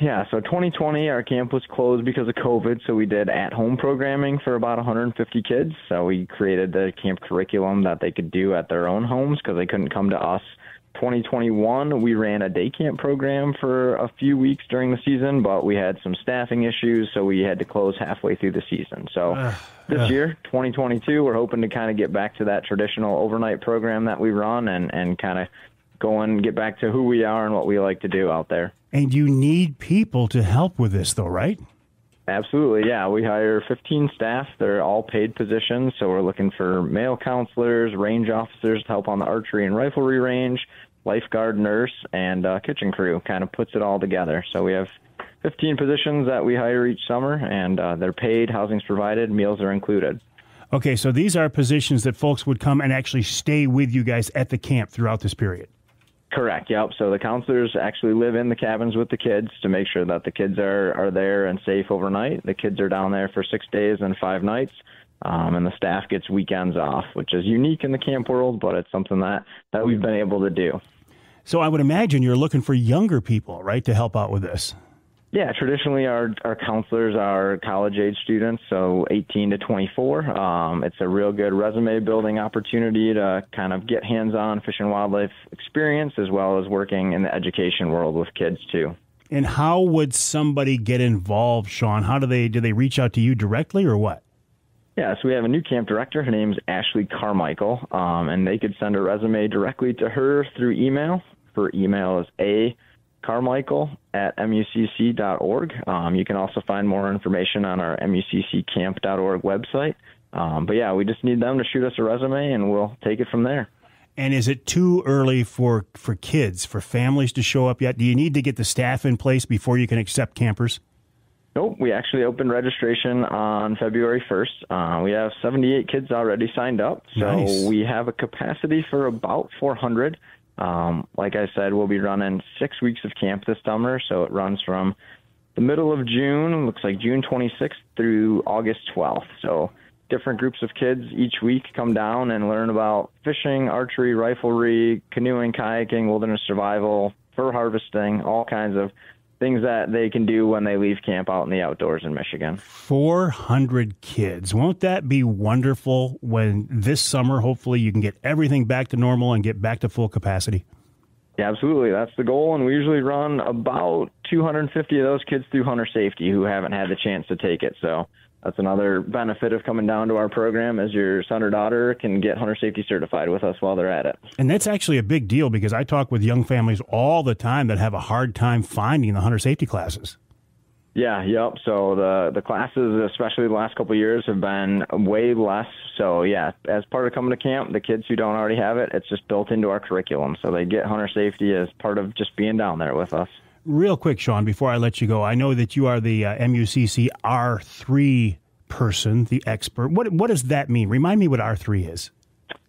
Yeah, so 2020, our camp was closed because of COVID, so we did at-home programming for about 150 kids. So we created the camp curriculum that they could do at their own homes because they couldn't come to us. 2021, we ran a day camp program for a few weeks during the season, but we had some staffing issues, so we had to close halfway through the season. So this year, 2022, we're hoping to kind of get back to that traditional overnight program that we run and kind of go and get back to who we are and what we like to do out there. And you need people to help with this, though, right? Absolutely, yeah. We hire 15 staff. They're all paid positions, so we're looking for male counselors, range officers to help on the archery and riflery range, lifeguard, nurse, and kitchen crew. Kind of puts it all together. So we have 15 positions that we hire each summer, and they're paid, housing's provided, meals are included. Okay, so these are positions that folks would come and actually stay with you guys at the camp throughout this period. Correct, yep. So the counselors actually live in the cabins with the kids to make sure that the kids are there and safe overnight. The kids are down there for 6 days and 5 nights, and the staff gets weekends off, which is unique in the camp world, but it's something that we've been able to do. So I would imagine you're looking for younger people, right, to help out with this? Yeah, traditionally our counselors are college-age students, so 18 to 24. It's a real good resume-building opportunity to kind of get hands-on fish and wildlife experience as well as working in the education world with kids, too. And how would somebody get involved, Shaun? How do they reach out to you directly or what? Yeah, so we have a new camp director. Her name's Ashley Carmichael, and they could send a resume directly to her through email. Her email is carmichael@mucc.org. You can also find more information on our muccamp.org website. But yeah, we just need them to shoot us a resume, and we'll take it from there. And is it too early for kids, for families to show up yet? Do you need to get the staff in place before you can accept campers? Nope, we actually opened registration on February 1st. We have 78 kids already signed up, so nice. We have a capacity for about 400. Like I said, we'll be running 6 weeks of camp this summer, so it runs from the middle of June, looks like June 26th through August 12th. So different groups of kids each week come down and learn about fishing, archery, riflery, canoeing, kayaking, wilderness survival, fur harvesting, all kinds of things that they can do when they leave camp out in the outdoors in Michigan. 400 kids. Won't that be wonderful when this summer, hopefully, you can get everything back to normal and get back to full capacity? Yeah, absolutely. That's the goal. And we usually run about 250 of those kids through hunter safety who haven't had the chance to take it. So that's another benefit of coming down to our program, is your son or daughter can get hunter safety certified with us while they're at it. And that's actually a big deal because I talk with young families all the time that have a hard time finding the hunter safety classes. Yeah, yep. So the classes, especially the last couple of years, have been way less. So yeah, as part of coming to camp, the kids who don't already have it, it's just built into our curriculum. So they get hunter safety as part of just being down there with us. Real quick, Shaun, before I let you go, I know that you are the MUCC R3 person, the expert. What does that mean? Remind me what R3 is.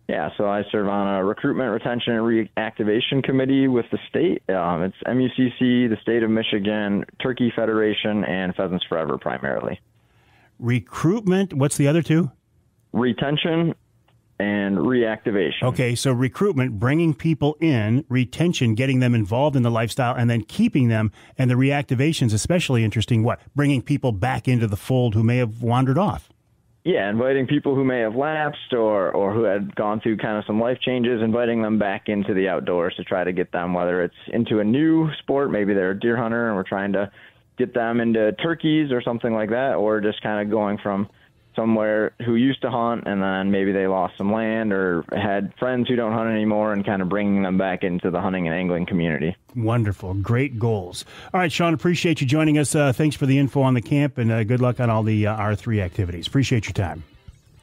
Yeah, so I serve on a recruitment, retention, and reactivation committee with the state. It's MUCC, the state of Michigan, Turkey Federation, and Pheasants Forever primarily. Recruitment, what's the other two? Retention and reactivation. Okay, so recruitment, bringing people in, retention, getting them involved in the lifestyle, and then keeping them, and the reactivation's especially interesting, what? Bringing people back into the fold who may have wandered off. Yeah, inviting people who may have lapsed or who had gone through kind of some life changes, inviting them back into the outdoors to try to get them, whether it's into a new sport, maybe they're a deer hunter and we're trying to get them into turkeys or something like that, or just kind of going from somewhere who used to hunt and then maybe they lost some land or had friends who don't hunt anymore and kind of bringing them back into the hunting and angling community. Wonderful. Great goals. All right, Shaun, appreciate you joining us. Thanks for the info on the camp and good luck on all the R3 activities. Appreciate your time.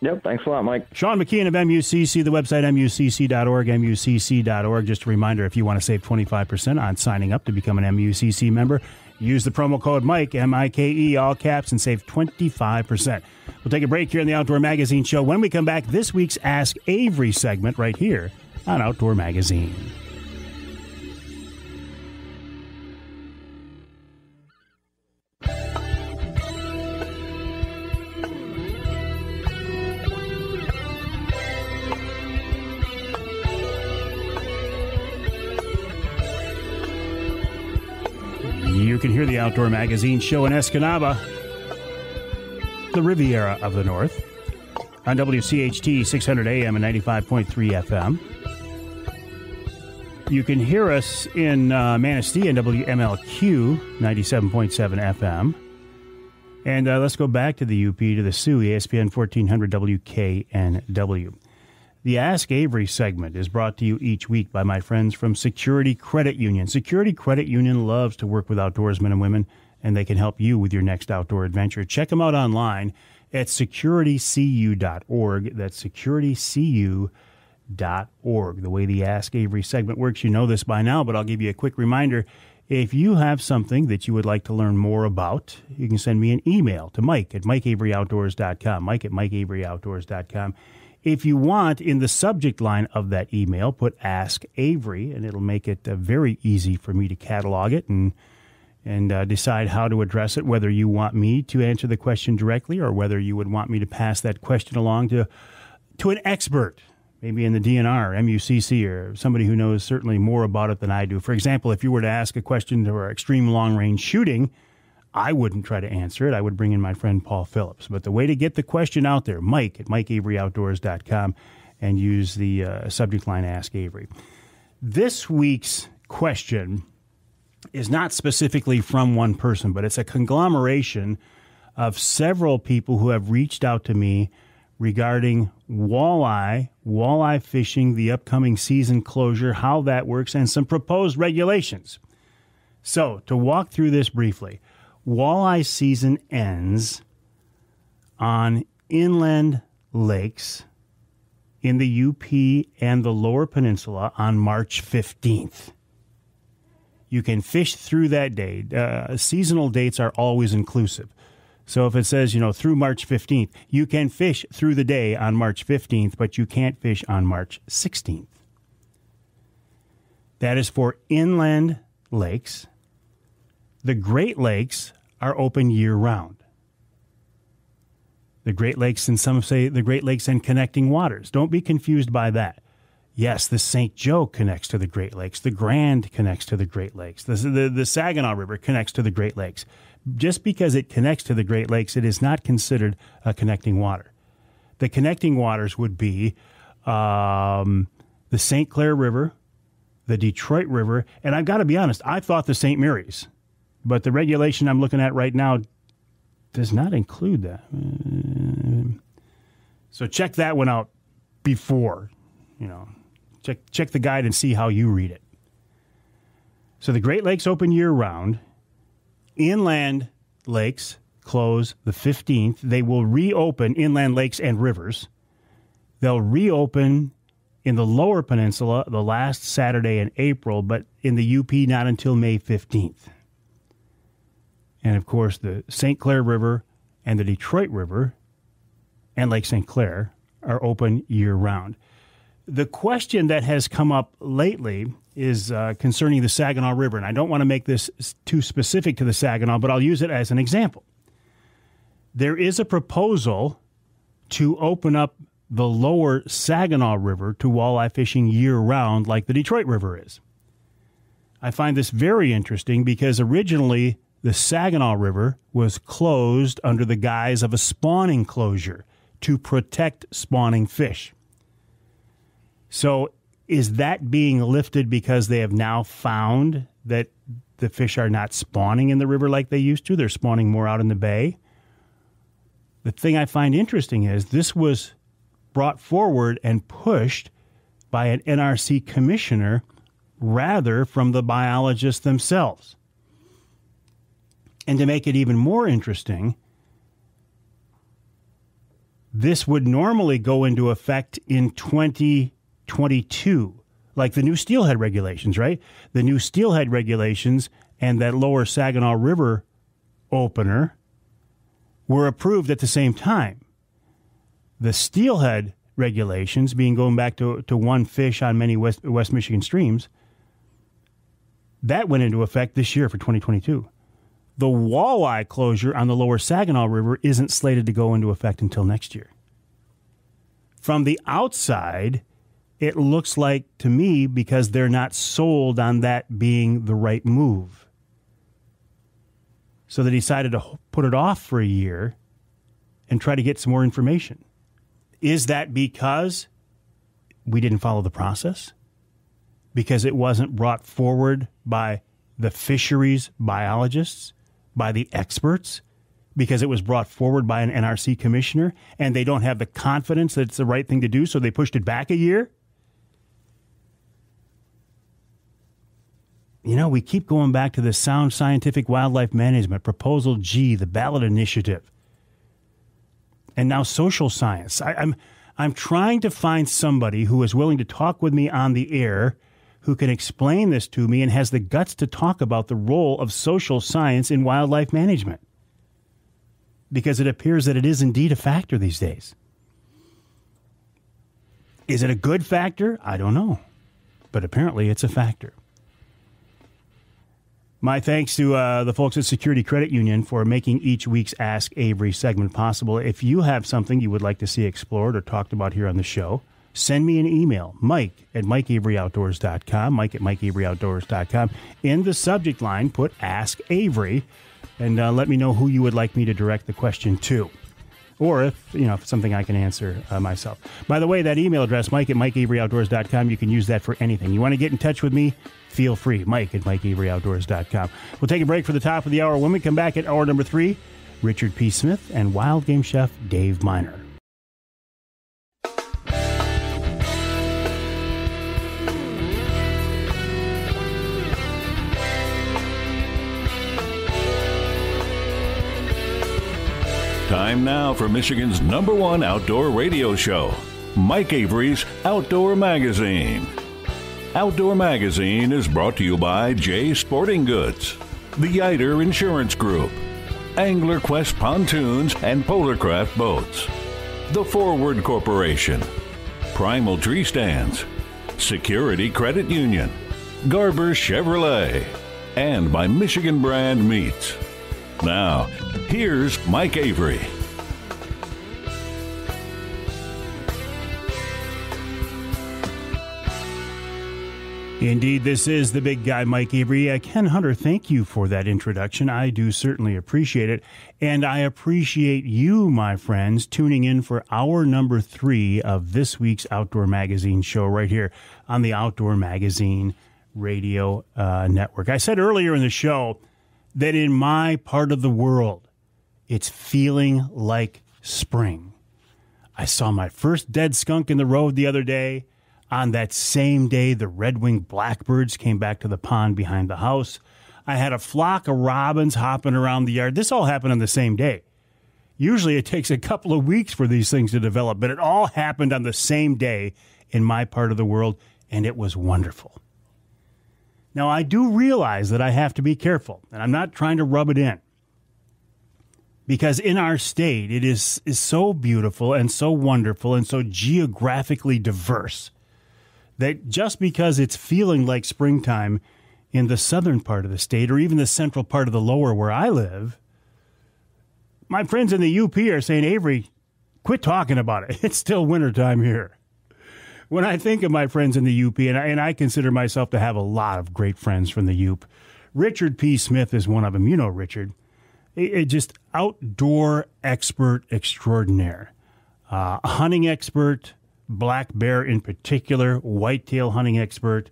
Yep, thanks a lot, Mike. Shaun McKeon of MUCC, the website MUCC.org, MUCC.org. Just a reminder, if you want to save 25% on signing up to become an MUCC member, use the promo code Mike, M-I-K-E, all caps, and save 25%. We'll take a break here in the Outdoor Magazine Show. When we come back, this week's Ask Avery segment right here on Outdoor Magazine. You can hear the Outdoor Magazine Show in Escanaba, the Riviera of the North, on WCHT 600 AM and 95.3 FM. You can hear us in Manistee and WMLQ 97.7 FM. And let's go back to the UP, to the Sioux, ESPN 1400 WKNW. The Ask Avery segment is brought to you each week by my friends from Security Credit Union. Security Credit Union loves to work with outdoorsmen and women, and they can help you with your next outdoor adventure. Check them out online at securitycu.org. That's securitycu.org. The way the Ask Avery segment works, you know this by now, but I'll give you a quick reminder. If you have something that you would like to learn more about, you can send me an email to Mike at MikeAveryOutdoors.com, Mike at MikeAveryOutdoors.com. If you want, in the subject line of that email, put Ask Avery, and it'll make it very easy for me to catalog it and decide how to address it, whether you want me to answer the question directly or whether you would want me to pass that question along to an expert, maybe in the DNR, MUCC, or somebody who knows certainly more about it than I do. For example, if you were to ask a question for extreme long-range shooting, I wouldn't try to answer it. I would bring in my friend Paul Phillips. But the way to get the question out there, Mike at MikeAveryOutdoors.com, and use the subject line Ask Avery. This week's question is not specifically from one person, but it's a conglomeration of several people who have reached out to me regarding walleye fishing, the upcoming season closure, how that works, and some proposed regulations. So, to walk through this briefly, walleye season ends on inland lakes in the UP and the Lower Peninsula on March 15th. You can fish through that day. Seasonal dates are always inclusive. So if it says, through March 15th, you can fish through the day on March 15th, but you can't fish on March 16th. That is for inland lakes. The Great Lakes are open year-round. The Great Lakes, and some say the Great Lakes and connecting waters. Don't be confused by that. Yes, the St. Joe connects to the Great Lakes. The Grand connects to the Great Lakes. The Saginaw River connects to the Great Lakes. Just because it connects to the Great Lakes, it is not considered a connecting water. The connecting waters would be the St. Clair River, the Detroit River, and I've got to be honest, I thought the St. Mary's. But the regulation I'm looking at right now does not include that. So check that one out before, check the guide and see how you read it. So the Great Lakes open year-round. Inland lakes close the 15th. They will reopen inland lakes and rivers. They'll reopen in the lower peninsula the last Saturday in April, but in the UP not until May 15th. And, of course, the St. Clair River and the Detroit River and Lake St. Clair are open year-round. The question that has come up lately is concerning the Saginaw River, and I don't want to make this too specific to the Saginaw, but I'll use it as an example. There is a proposal to open up the lower Saginaw River to walleye fishing year-round like the Detroit River is. I find this very interesting because originally the Saginaw River was closed under the guise of a spawning closure to protect spawning fish. So is that being lifted because they have now found that the fish are not spawning in the river like they used to? They're spawning more out in the bay. The thing I find interesting is this was brought forward and pushed by an NRC commissioner rather from the biologists themselves. And to make it even more interesting, this would normally go into effect in 2022, like the new steelhead regulations, right? The new steelhead regulations and that lower Saginaw River opener were approved at the same time. The steelhead regulations, being going back to one fish on many West Michigan streams, that went into effect this year for 2022. The walleye closure on the lower Saginaw River isn't slated to go into effect until next year. From the outside, it looks like to me because they're not sold on that being the right move. So they decided to put it off for a year and try to get some more information. Is that because we didn't follow the process? Because it wasn't brought forward by the fisheries biologists, by the experts? Because it was brought forward by an NRC commissioner and they don't have the confidence that it's the right thing to do, so they pushed it back a year? You know, we keep going back to the Sound Scientific Wildlife Management, Proposal G, the ballot initiative, and now social science. I'm trying to find somebody who is willing to talk with me on the air, who can explain this to me and has the guts to talk about the role of social science in wildlife management. Because it appears that it is indeed a factor these days. Is it a good factor? I don't know. But apparently it's a factor. My thanks to the folks at Security Credit Union for making each week's Ask Avery segment possible. If you have something you would like to see explored or talked about here on the show, send me an email, mike@mikeaveryoutdoors.com, mike@mikeaveryoutdoors.com. In the subject line, put Ask Avery, and let me know who you would like me to direct the question to. Or if it's something I can answer myself. By the way, that email address, mike@mikeaveryoutdoors.com, you can use that for anything. You want to get in touch with me? Feel free, mike@mikeaveryoutdoors.com. We'll take a break for the top of the hour. When we come back at hour number 3, Richard P. Smith and wild game chef Dave Minar. Time now for Michigan's #1 outdoor radio show, Mike Avery's Outdoor Magazine. Outdoor Magazine is brought to you by Jay Sporting Goods, the Yider Insurance Group, Angler Quest Pontoons and Polarcraft Boats, the Forward Corporation, Primal Tree Stands, Security Credit Union, Garber Chevrolet, and by Michigan Brand Meats. Now, here's Mike Avery. Indeed, this is the big guy, Mike Avery. Ken Hunter, thank you for that introduction. I do certainly appreciate it. And I appreciate you, my friends, tuning in for hour number 3 of this week's Outdoor Magazine show right here on the Outdoor Magazine Radio Network. I said earlier in the show that in my part of the world, it's feeling like spring. I saw my first dead skunk in the road the other day. On that same day, the red-winged blackbirds came back to the pond behind the house. I had a flock of robins hopping around the yard. This all happened on the same day. Usually it takes a couple of weeks for these things to develop, but it all happened on the same day in my part of the world, and it was wonderful. Now, I do realize that I have to be careful, and I'm not trying to rub it in, because in our state, it is so beautiful and so wonderful and so geographically diverse that just because it's feeling like springtime in the southern part of the state or even the central part of the lower where I live, my friends in the UP are saying, Avery, quit talking about it. It's still wintertime here. When I think of my friends in the UP, and I consider myself to have a lot of great friends from the UP, Richard P. Smith is one of them. You know Richard. Just outdoor expert extraordinaire. Hunting expert, black bear in particular, whitetail hunting expert.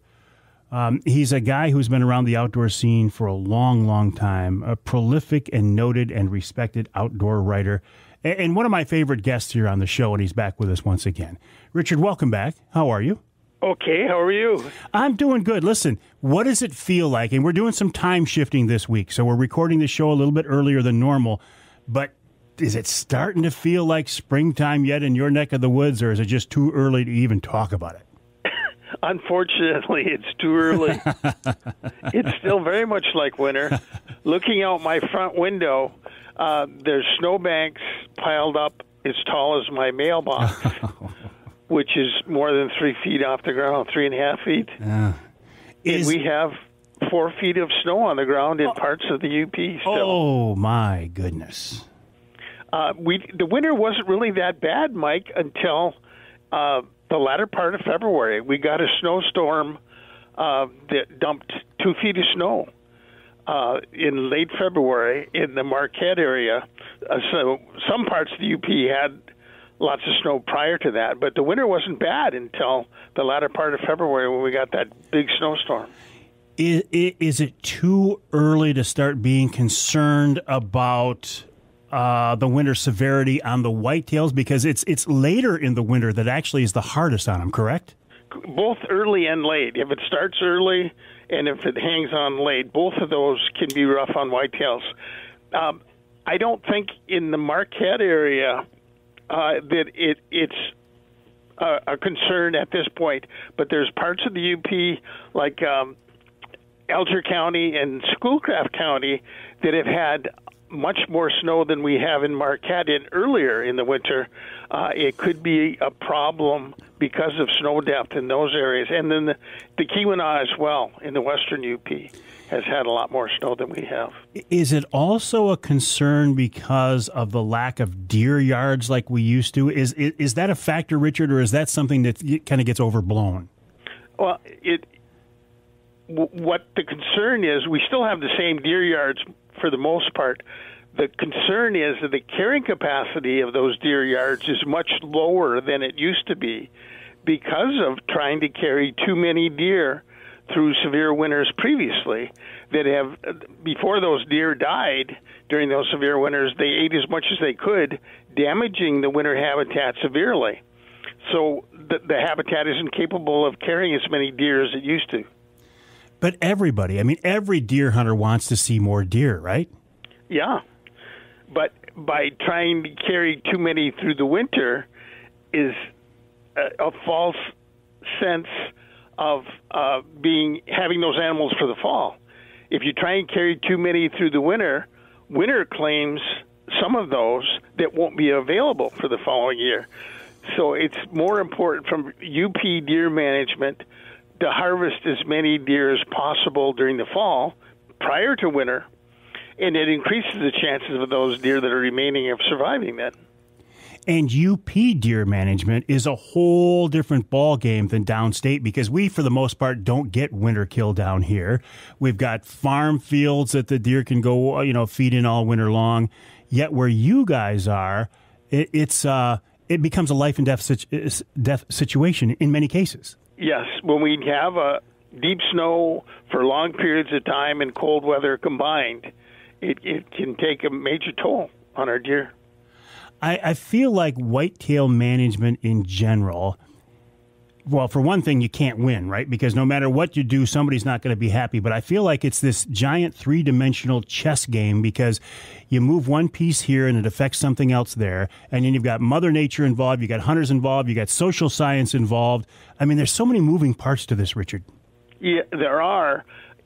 He's a guy who's been around the outdoor scene for a long, long time, a prolific and noted and respected outdoor writer, and one of my favorite guests here on the show, and he's back with us once again. Richard, welcome back. How are you? Okay, how are you? I'm doing good. Listen, what does it feel like? And we're doing some time shifting this week, so we're recording the show a little bit earlier than normal, but is it starting to feel like springtime yet in your neck of the woods, or is it just too early to even talk about it? Unfortunately, it's too early. It's still very much like winter. Looking out my front window, there's snowbanks piled up as tall as my mailbox, which is more than 3 feet off the ground, 3.5 feet. And we have 4 feet of snow on the ground in parts of the UP still. Oh, my goodness. The winter wasn't really that bad, Mike, until the latter part of February. We got a snowstorm that dumped 2 feet of snow in late February in the Marquette area. So some parts of the UP had lots of snow prior to that, but the winter wasn't bad until the latter part of February when we got that big snowstorm. Is it too early to start being concerned about the winter severity on the whitetails? Because it's later in the winter that actually is the hardest on them, correct? Both early and late. If it starts early and if it hangs on late, both of those can be rough on whitetails. I don't think in the Marquette area that it's a concern at this point, but there's parts of the UP like Alger County and Schoolcraft County that have had much more snow than we have in Marquette. And earlier in the winter, it could be a problem because of snow depth in those areas. And then the Keweenaw as well in the western UP has had a lot more snow than we have. Is it also a concern because of the lack of deer yards like we used to? Is that a factor, Richard, or is that something that kind of gets overblown? Well, what the concern is, we still have the same deer yards for the most part. The concern is that the carrying capacity of those deer yards is much lower than it used to be because of trying to carry too many deer through severe winters previously that have, before those deer died during those severe winters, they ate as much as they could, damaging the winter habitat severely. So the habitat isn't capable of carrying as many deer as it used to. But everybody, I mean, every deer hunter wants to see more deer, right? Yeah. But by trying to carry too many through the winter is a false sense of having those animals for the fall. If you try and carry too many through the winter claims some of those that won't be available for the following year. So it's more important from UP deer management to harvest as many deer as possible during the fall prior to winter, and it increases the chances of those deer that are remaining of surviving then. And UP deer management is a whole different ball game than downstate because we, for the most part, don't get winter kill down here. We've got farm fields that the deer can go, feed in all winter long. Yet where you guys are, it becomes a life and death situation in many cases. Yes, when we have a deep snow for long periods of time and cold weather combined, it can take a major toll on our deer. I feel like whitetail management in general well, for one thing, you can't win, right? Because no matter what you do, somebody's not going to be happy. But I feel like it's this giant three-dimensional chess game because you move one piece here and it affects something else there. And then you've got Mother Nature involved, you got hunters involved, you got social science involved. I mean, there's so many moving parts to this, Richard. Yeah, there are,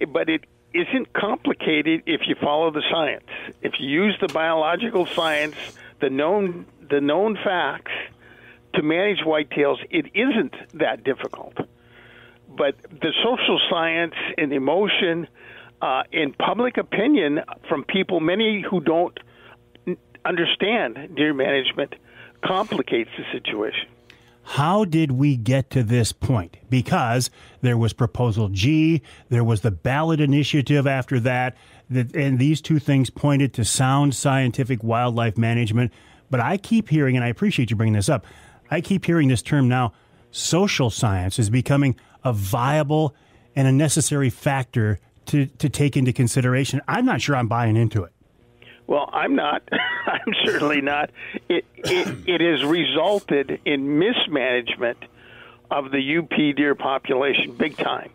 but it isn't complicated if you follow the science. If you use the biological science, the known facts to manage whitetails, it isn't that difficult. But the social science and emotion and public opinion from people, many who don't understand deer management, complicates the situation. How did we get to this point? Because there was Proposal G, there was the ballot initiative after that, and these two things pointed to sound scientific wildlife management. But I keep hearing, and I appreciate you bringing this up, I keep hearing this term now, social science is becoming a viable and a necessary factor to take into consideration. I'm not sure I'm buying into it. Well, I'm not. I'm certainly not. It has resulted in mismanagement of the UP deer population big time,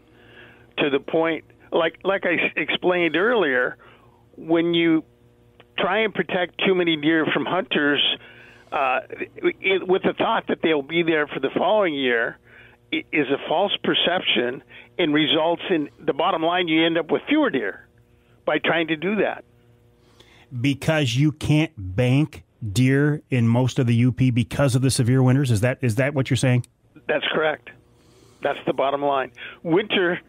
to the point, like I explained earlier, when you try and protect too many deer from hunters with the thought that they'll be there for the following year, it is a false perception and results in, the bottom line, you end up with fewer deer by trying to do that. Because you can't bank deer in most of the UP because of the severe winters? Is that what you're saying? That's correct. That's the bottom line. Winter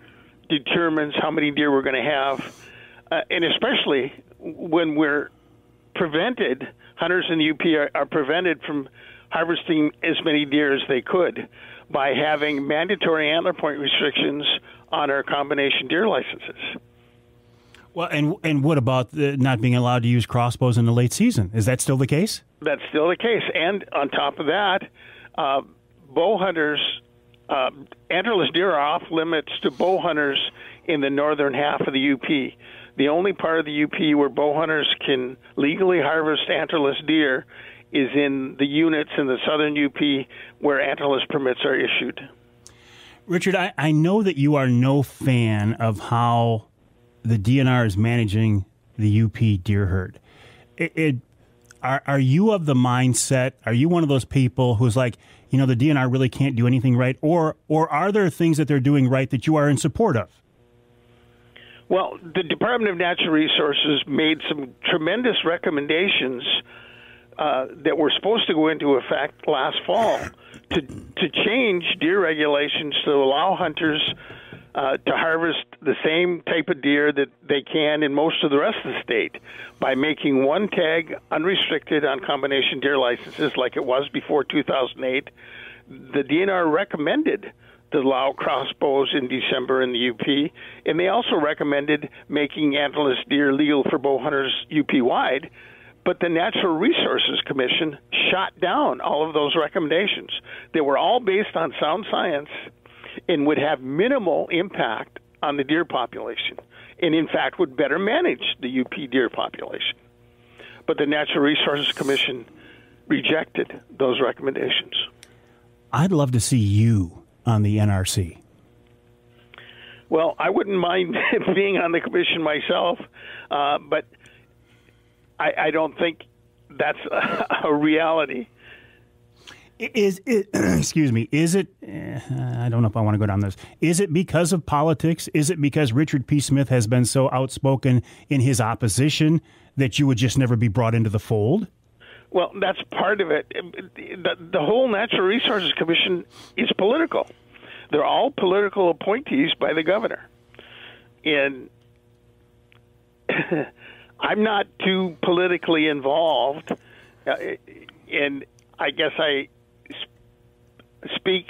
determines how many deer we're going to have, and especially when we're prevented, hunters in the UP are prevented from harvesting as many deer as they could by having mandatory antler point restrictions on our combination deer licenses. Well, and what about not being allowed to use crossbows in the late season? Is that still the case? That's still the case. And on top of that, bow hunters, antlerless deer are off limits to bow hunters in the northern half of the UP. The only part of the UP where bow hunters can legally harvest antlerless deer is in the units in the southern UP where antlerless permits are issued. Richard, I know that you are no fan of how the DNR is managing the UP deer herd. Are you of the mindset, are you one of those people who's like, the DNR really can't do anything right? Or are there things that they're doing right that you are in support of? Well, the Department of Natural Resources made some tremendous recommendations that were supposed to go into effect last fall to change deer regulations to allow hunters to harvest the same type of deer that they can in most of the rest of the state by making one tag unrestricted on combination deer licenses like it was before 2008. The DNR recommended to allow crossbows in December in the UP, and they also recommended making antlerless deer legal for bow hunters UP-wide, but the Natural Resources Commission shot down all of those recommendations. They were all based on sound science and would have minimal impact on the deer population, and in fact would better manage the UP deer population. But the Natural Resources Commission rejected those recommendations. I'd love to see you on the NRC. Well, I wouldn't mind being on the commission myself, but I don't think that's a reality. Excuse me, is it, I don't know if I want to go down this, is it because of politics? Is it because Richard P. Smith has been so outspoken in his opposition that you would just never be brought into the fold? Well, that's part of it. The whole Natural Resources Commission is political. They're all political appointees by the governor. And I'm not too politically involved, and I guess I speak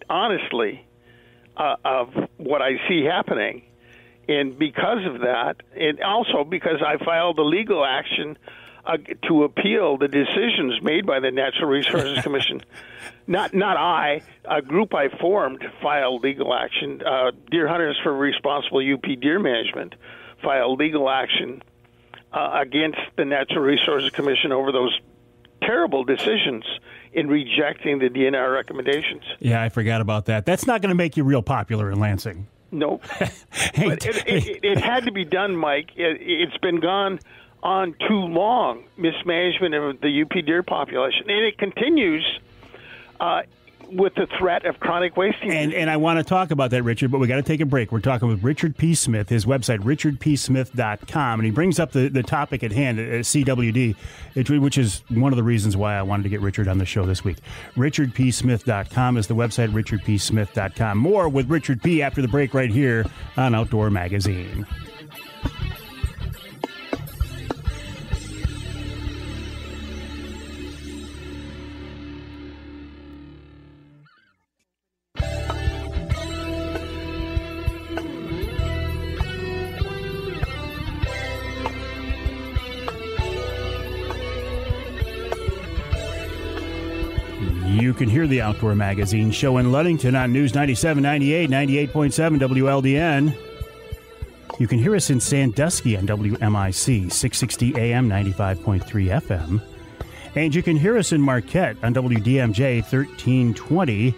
honestly of what I see happening. And because of that, and also because I filed a legal action to appeal the decisions made by the Natural Resources Commission, not I, a group I formed filed legal action. Deer Hunters for Responsible UP Deer Management filed legal action against the Natural Resources Commission over those terrible decisions in rejecting the DNR recommendations. Yeah, I forgot about that. That's not going to make you real popular in Lansing. Nope. Hey, but it had to be done, Mike. It's been gone on too long, mismanagement of the UP deer population. And it continues with the threat of chronic wasting. And I want to talk about that, Richard, but we got to take a break. We're talking with Richard P. Smith, his website, richardpsmith.com, and he brings up the topic at hand, CWD, which is one of the reasons why I wanted to get Richard on the show this week. richardpsmith.com is the website, richardpsmith.com. More with Richard P. after the break right here on Outdoor Magazine. You can hear the Outdoor Magazine show in Ludington on News 97.98, 98.7 WLDN. You can hear us in Sandusky on WMIC, 660 AM, 95.3 FM. And you can hear us in Marquette on WDMJ, 1320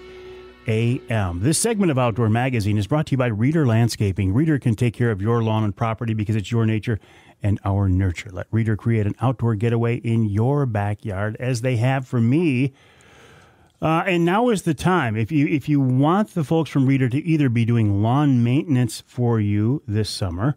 AM. This segment of Outdoor Magazine is brought to you by Reader Landscaping. Reader can take care of your lawn and property because it's your nature and our nurture. Let Reader create an outdoor getaway in your backyard, as they have for me. And now is the time. If you want the folks from Reader to either be doing lawn maintenance for you this summer,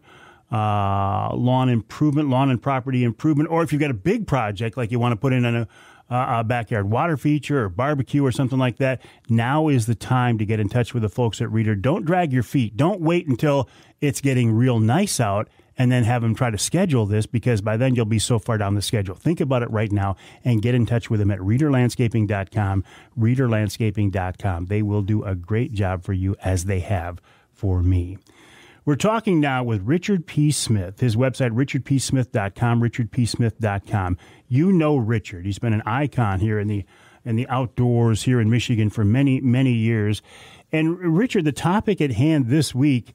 lawn improvement, lawn and property improvement, or if you've got a big project like you want to put in a backyard water feature or barbecue or something like that, now is the time to get in touch with the folks at Reader. Don't drag your feet. Don't wait until it's getting real nice out and then have them try to schedule this, because by then you'll be so far down the schedule. Think about it right now and get in touch with them at readerlandscaping.com, readerlandscaping.com. They will do a great job for you, as they have for me. We're talking now with Richard P. Smith, his website, richardpsmith.com, richardpsmith.com. You know Richard. He's been an icon here in the outdoors here in Michigan for many, many years. And Richard, the topic at hand this week,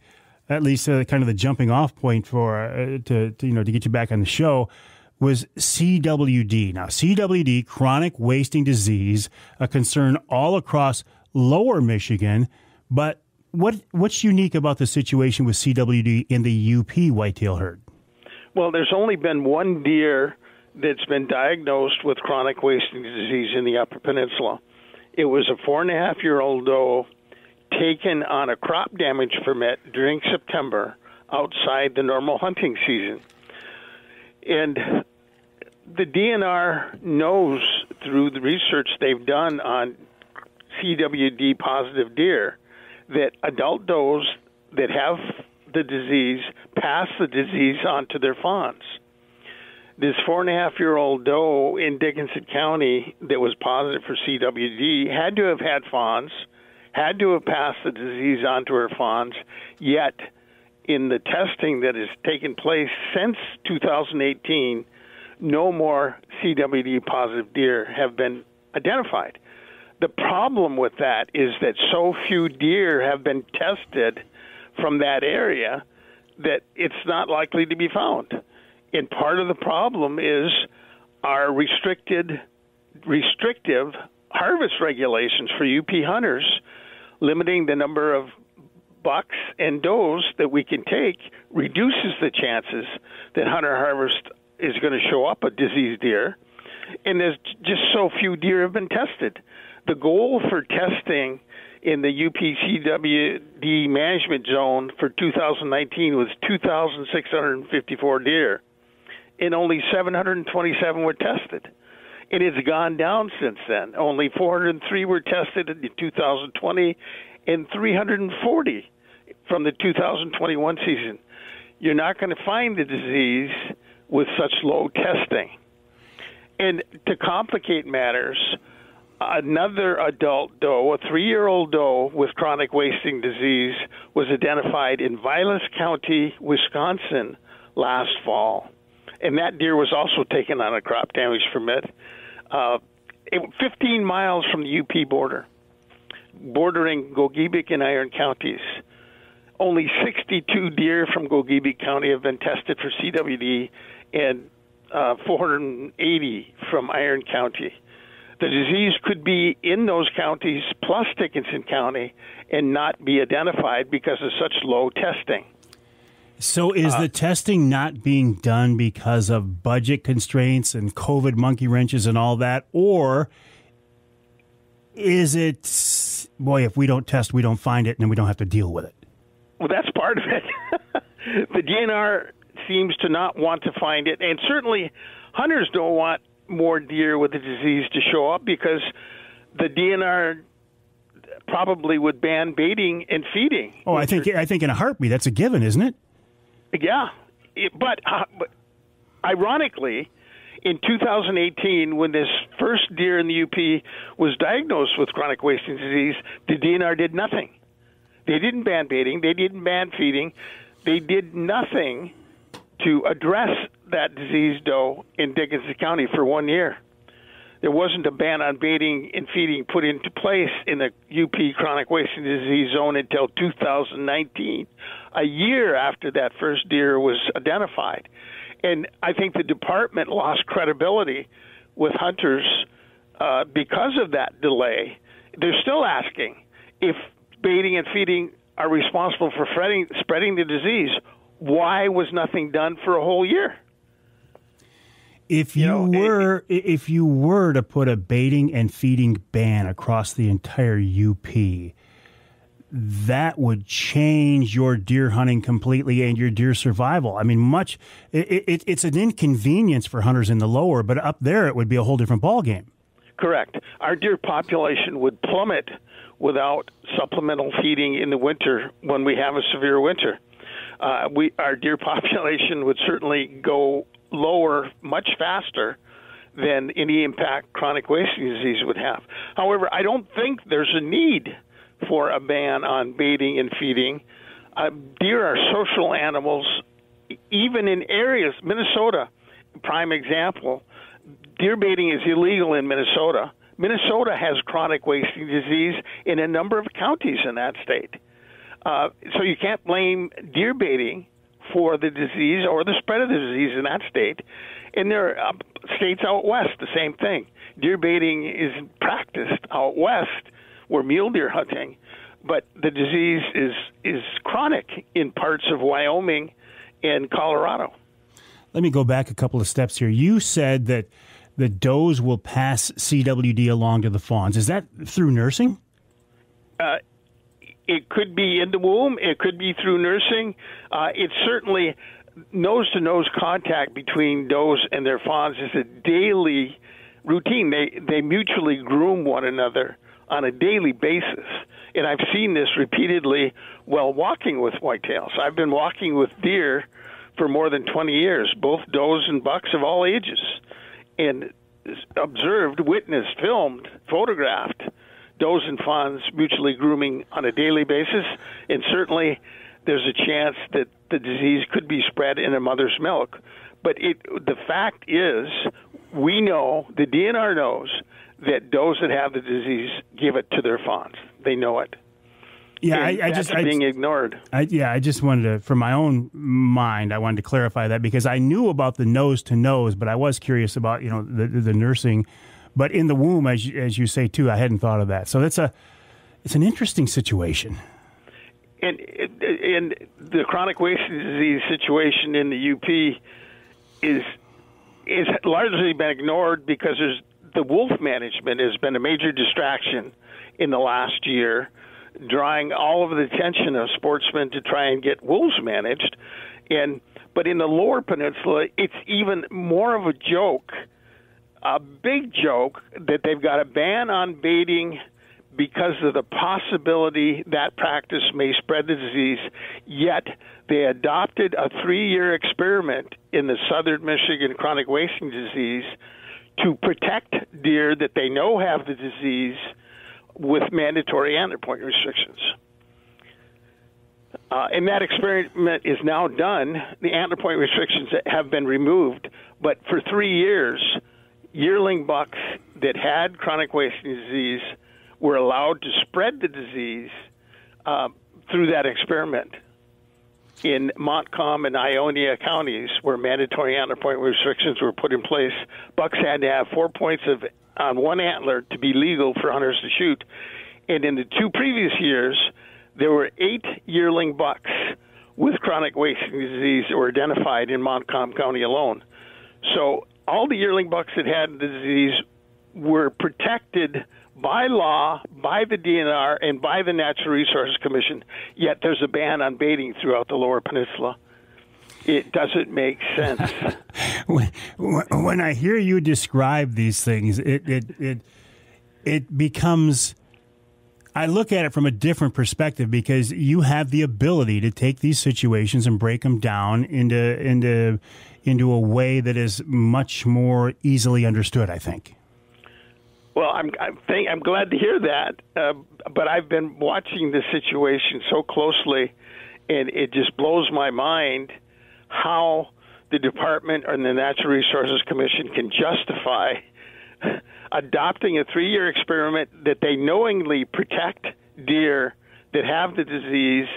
at least kind of the jumping off point for to get you back on the show, was CWD. Now, CWD, chronic wasting disease, a concern all across lower Michigan. But what's unique about the situation with CWD in the UP whitetail herd? Well, there's only been one deer that's been diagnosed with chronic wasting disease in the Upper Peninsula. It was a 4.5-year-old doe taken on a crop damage permit during September outside the normal hunting season. And the DNR knows through the research they've done on CWD positive deer that adult does that have the disease pass the disease on to their fawns. This 4.5-year-old doe in Dickinson County that was positive for CWD had to have had fawns, had to have passed the disease on to her fawns, yet in the testing that has taken place since 2018, no more CWD positive deer have been identified. The problem with that is that so few deer have been tested from that area that it's not likely to be found. And part of the problem is our restrictive harvest regulations for UP hunters, limiting the number of bucks and does that we can take reduces the chances that hunter harvest is going to show up a diseased deer. And there's just so few deer have been tested. The goal for testing in the UPCWD management zone for 2019 was 2,654 deer, and only 727 were tested. And it's gone down since then. Only 403 were tested in 2020 and 340 from the 2021 season. You're not going to find the disease with such low testing. And to complicate matters, another adult doe, a 3-year-old doe with chronic wasting disease, was identified in Vilas County, Wisconsin last fall. And that deer was also taken on a crop damage permit. 15 miles from the UP border, bordering Gogebic and Iron counties. Only 62 deer from Gogebic County have been tested for CWD, and 480 from Iron County. The disease could be in those counties plus Dickinson County and not be identified because of such low testing. So is the testing not being done because of budget constraints and COVID monkey wrenches and all that? Or is it, boy, if we don't test, we don't find it, and then we don't have to deal with it? Well, that's part of it. The DNR seems to not want to find it, and certainly hunters don't want more deer with the disease to show up because the DNR probably would ban baiting and feeding. Oh, I think in a heartbeat that's a given, isn't it? Yeah, but ironically, in 2018, when this first deer in the UP was diagnosed with chronic wasting disease, the DNR did nothing. They didn't ban baiting. They didn't ban feeding. They did nothing to address that diseased doe in Dickinson County for 1 year. There wasn't a ban on baiting and feeding put into place in the UP chronic wasting disease zone until 2019, a year after that first deer was identified. And I think the department lost credibility with hunters because of that delay. They're still asking if baiting and feeding are responsible for spreading the disease. Why was nothing done for a whole year? If you were to put a baiting and feeding ban across the entire UP, that would change your deer hunting completely and your deer survival. I mean, it's an inconvenience for hunters in the lower, but up there it would be a whole different ballgame. Correct. Our deer population would plummet without supplemental feeding in the winter when we have a severe winter. Our deer population would certainly go lower much faster than any impact chronic wasting disease would have. However, I don't think there's a need for a ban on baiting and feeding. Deer are social animals, even in areas, Minnesota, prime example, deer baiting is illegal in Minnesota. Minnesota has chronic wasting disease in a number of counties in that state. So you can't blame deer baiting for the disease or the spread of the disease in that state. And there are states out west, the same thing. Deer baiting is practiced out west. We're mule deer hunting, but the disease is chronic in parts of Wyoming and Colorado. Let me go back a couple of steps here. You said that the does will pass CWD along to the fawns. Is that through nursing? It could be in the womb. It could be through nursing. It's certainly nose-to-nose contact between does and their fawns is a daily routine. They mutually groom one another on a daily basis. And I've seen this repeatedly while walking with whitetails. I've been walking with deer for more than 20 years, both does and bucks of all ages, and observed, witnessed, filmed, photographed does and fawns mutually grooming on a daily basis, and certainly there's a chance that the disease could be spread in a mother's milk. But the fact is, we know, the DNR knows, that does that have the disease give it to their fawns. They know it. Yeah, that's being ignored. I just wanted to, from my own mind, I wanted to clarify that because I knew about the nose to nose, but I was curious about the nursing. But in the womb, as you say too, I hadn't thought of that. So it's an interesting situation. And the chronic wasting disease situation in the UP is largely been ignored because the wolf management has been a major distraction in the last year, drawing all of the attention of sportsmen to try and get wolves managed. But in the lower peninsula, it's even more of a joke, a big joke, that they've got a ban on baiting because of the possibility that practice may spread the disease, yet they adopted a 3-year experiment in the southern Michigan chronic wasting disease to protect deer that they know have the disease with mandatory antler point restrictions. And that experiment is now done. The antler point restrictions have been removed, but for 3 years, yearling bucks that had chronic wasting disease were allowed to spread the disease through that experiment. in Montcalm and Ionia counties, where mandatory antler point restrictions were put in place, bucks had to have 4 points on one antler to be legal for hunters to shoot. And in the 2 previous years, there were 8 yearling bucks with chronic wasting disease that were identified in Montcalm County alone. So all the yearling bucks that had the disease were protected by law, by the DNR, and by the Natural Resources Commission, yet there's a ban on baiting throughout the Lower Peninsula. It doesn't make sense. When I hear you describe these things, it becomes... I look at it from a different perspective, because you have the ability to take these situations and break them down into a way that is much more easily understood, I think. Well, I'm glad to hear that, but I've been watching this situation so closely, and it just blows my mind how the department and the Natural Resources Commission can justify adopting a 3-year experiment that they knowingly protect deer that have the disease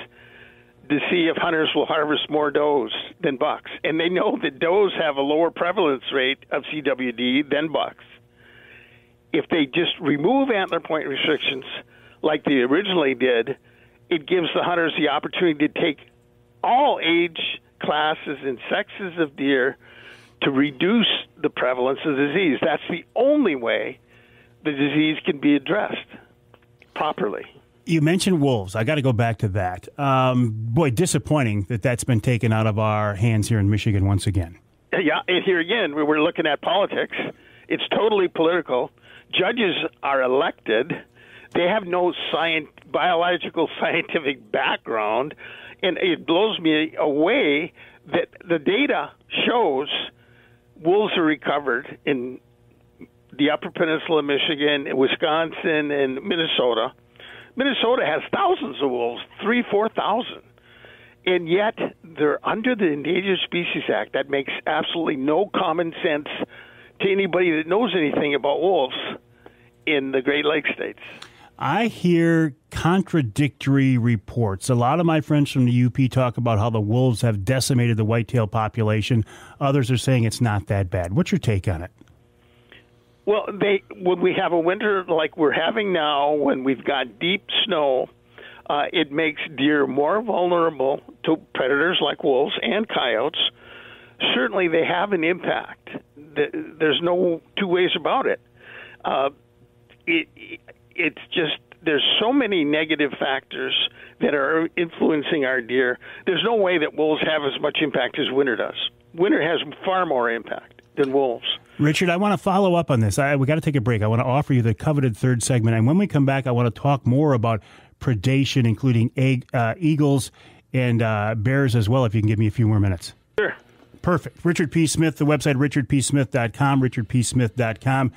to see if hunters will harvest more does than bucks. And they know that does have a lower prevalence rate of CWD than bucks. If they just remove antler point restrictions like they originally did, it gives the hunters the opportunity to take all age classes and sexes of deer to reduce the prevalence of the disease. That's the only way the disease can be addressed properly. You mentioned wolves. I got to go back to that. Boy, disappointing that that's been taken out of our hands here in Michigan once again. Yeah, and here again, we're looking at politics. It's totally political. Judges are elected. They have no biological scientific background, and it blows me away that the data shows wolves are recovered in the Upper Peninsula of Michigan, Wisconsin, and Minnesota. Minnesota has thousands of wolves, 4,000. And yet they're under the Endangered Species Act. That makes absolutely no common sense to anybody that knows anything about wolves in the Great Lakes states. I hear contradictory reports. A lot of my friends from the UP talk about how the wolves have decimated the whitetail population. Others are saying it's not that bad. What's your take on it? Well, when we have a winter like we're having now, when we've got deep snow, it makes deer more vulnerable to predators like wolves and coyotes. Certainly they have an impact. There's no two ways about it. It's just there's so many negative factors that are influencing our deer. There's no way that wolves have as much impact as winter does. Winter has far more impact than wolves. Richard, I want to follow up on this. We got to take a break. I want to offer you the coveted third segment. And when we come back, I want to talk more about predation, including eagles and bears as well, if you can give me a few more minutes. Sure. Perfect. Richard P. Smith, the website, richardpsmith.com, richardpsmith.com.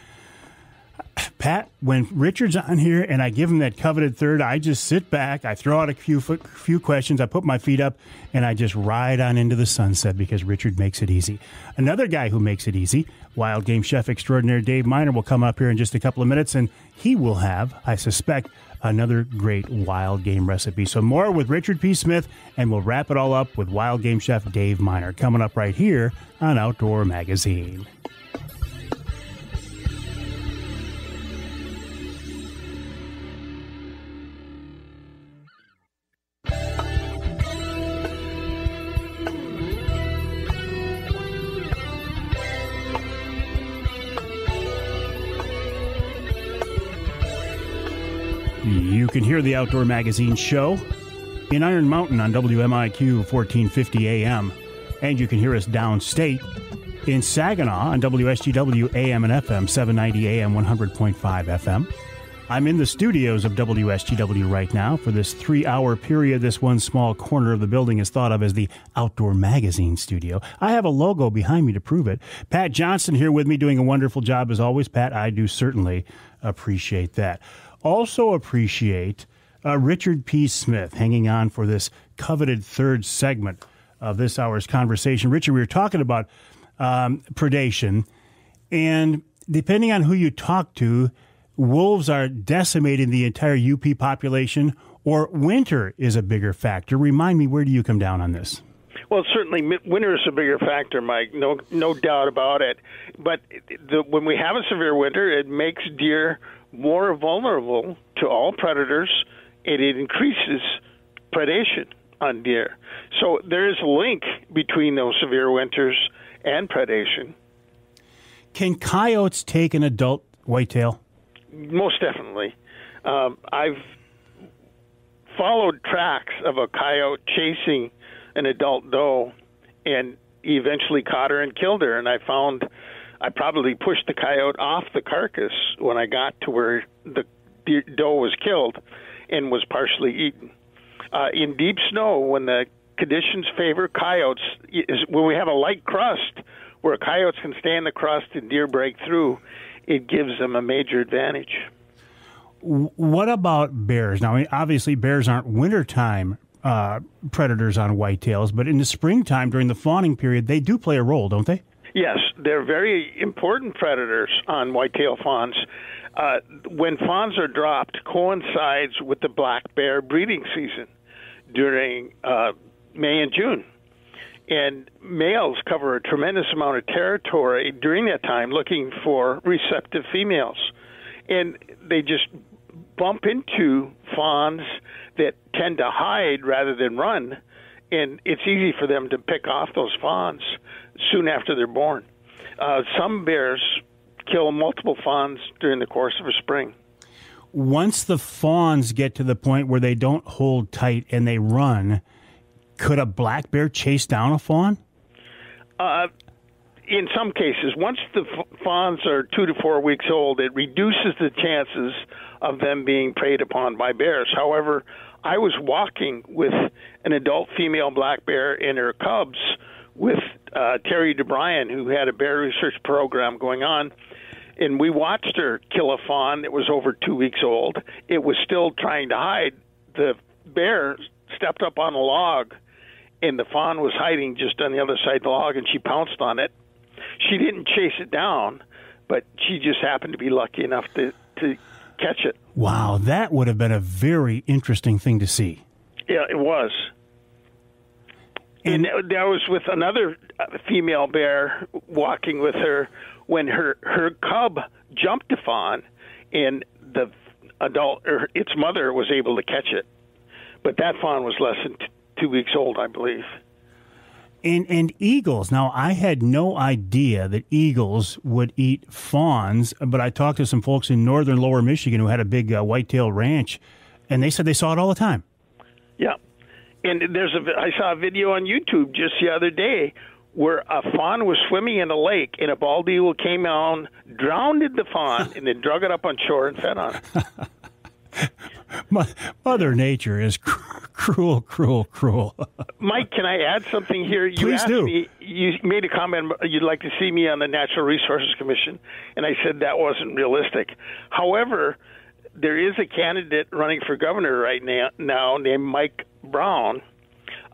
Pat, when Richard's on here and I give him that coveted third, I just sit back, I throw out a few questions, I put my feet up, and I just ride on into the sunset because Richard makes it easy. Another guy who makes it easy, wild game chef extraordinaire Dave Minar, will come up here in just a couple of minutes, and he will have, I suspect, another great wild game recipe. So more with Richard P. Smith, and we'll wrap it all up with wild game chef Dave Minar, coming up right here on Outdoor Magazine. You can hear the Outdoor Magazine show in Iron Mountain on WMIQ 1450 AM. And you can hear us downstate in Saginaw on WSGW AM and FM, 790 AM, 100.5 FM. I'm in the studios of WSGW right now for this 3-hour period. This one small corner of the building is thought of as the Outdoor Magazine studio. I have a logo behind me to prove it. Pat Johnson here with me doing a wonderful job as always. Pat, I do certainly appreciate that. Also appreciate Richard P. Smith hanging on for this coveted third segment of this hour's conversation. Richard, we were talking about predation, and depending on who you talk to, wolves are decimating the entire UP population, or winter is a bigger factor? Remind me, where do you come down on this? Well, certainly winter is a bigger factor, Mike. No doubt about it. But when we have a severe winter, it makes deer more vulnerable to all predators, and it increases predation on deer. So there is a link between those severe winters and predation. Can coyotes take an adult whitetail? Most definitely. I've followed tracks of a coyote chasing an adult doe, and he eventually caught her and killed her. And I found I probably pushed the coyote off the carcass when I got to where the doe was killed and was partially eaten. In deep snow, when the conditions favor coyotes, when we have a light crust where coyotes can stay in the crust and deer break through, it gives them a major advantage. What about bears? Now, obviously, bears aren't wintertime predators on whitetails, but in the springtime, during the fawning period, they do play a role, don't they? Yes, they're very important predators on whitetail fawns. When fawns are dropped, coincides with the black bear breeding season during May and June. And males cover a tremendous amount of territory during that time looking for receptive females. And they just bump into fawns that tend to hide rather than run, and it's easy for them to pick off those fawns soon after they're born. Some bears kill multiple fawns during the course of a spring. Once the fawns get to the point where they don't hold tight and they run, could a black bear chase down a fawn? In some cases, once the fawns are 2 to 4 weeks old, it reduces the chances of them being preyed upon by bears. However, I was walking with an adult female black bear and her cubs with Terry DeBryan, who had a bear research program going on, and we watched her kill a fawn that was over 2 weeks old. It was still trying to hide. The bear stepped up on a log, and the fawn was hiding just on the other side of the log, and she pounced on it. She didn't chase it down, but she just happened to be lucky enough to catch it. Wow, that would have been a very interesting thing to see. Yeah, it was. And that was with another female bear walking with her when her cub jumped a fawn, and the adult, or its mother, was able to catch it. But that fawn was less than 2 weeks old, I believe. And eagles. Now, I had no idea that eagles would eat fawns, but I talked to some folks in northern lower Michigan who had a big whitetail ranch, and they said they saw it all the time. Yeah. And I saw a video on YouTube just the other day where a fawn was swimming in a lake, and a bald eagle came down, drowned the fawn, and then drug it up on shore and fed on it. Mother Nature is cruel, cruel, cruel. Mike, can I add something here? Please do. You made a comment you'd like to see me on the Natural Resources Commission, and I said that wasn't realistic. However, there is a candidate running for governor right now named Mike Brown.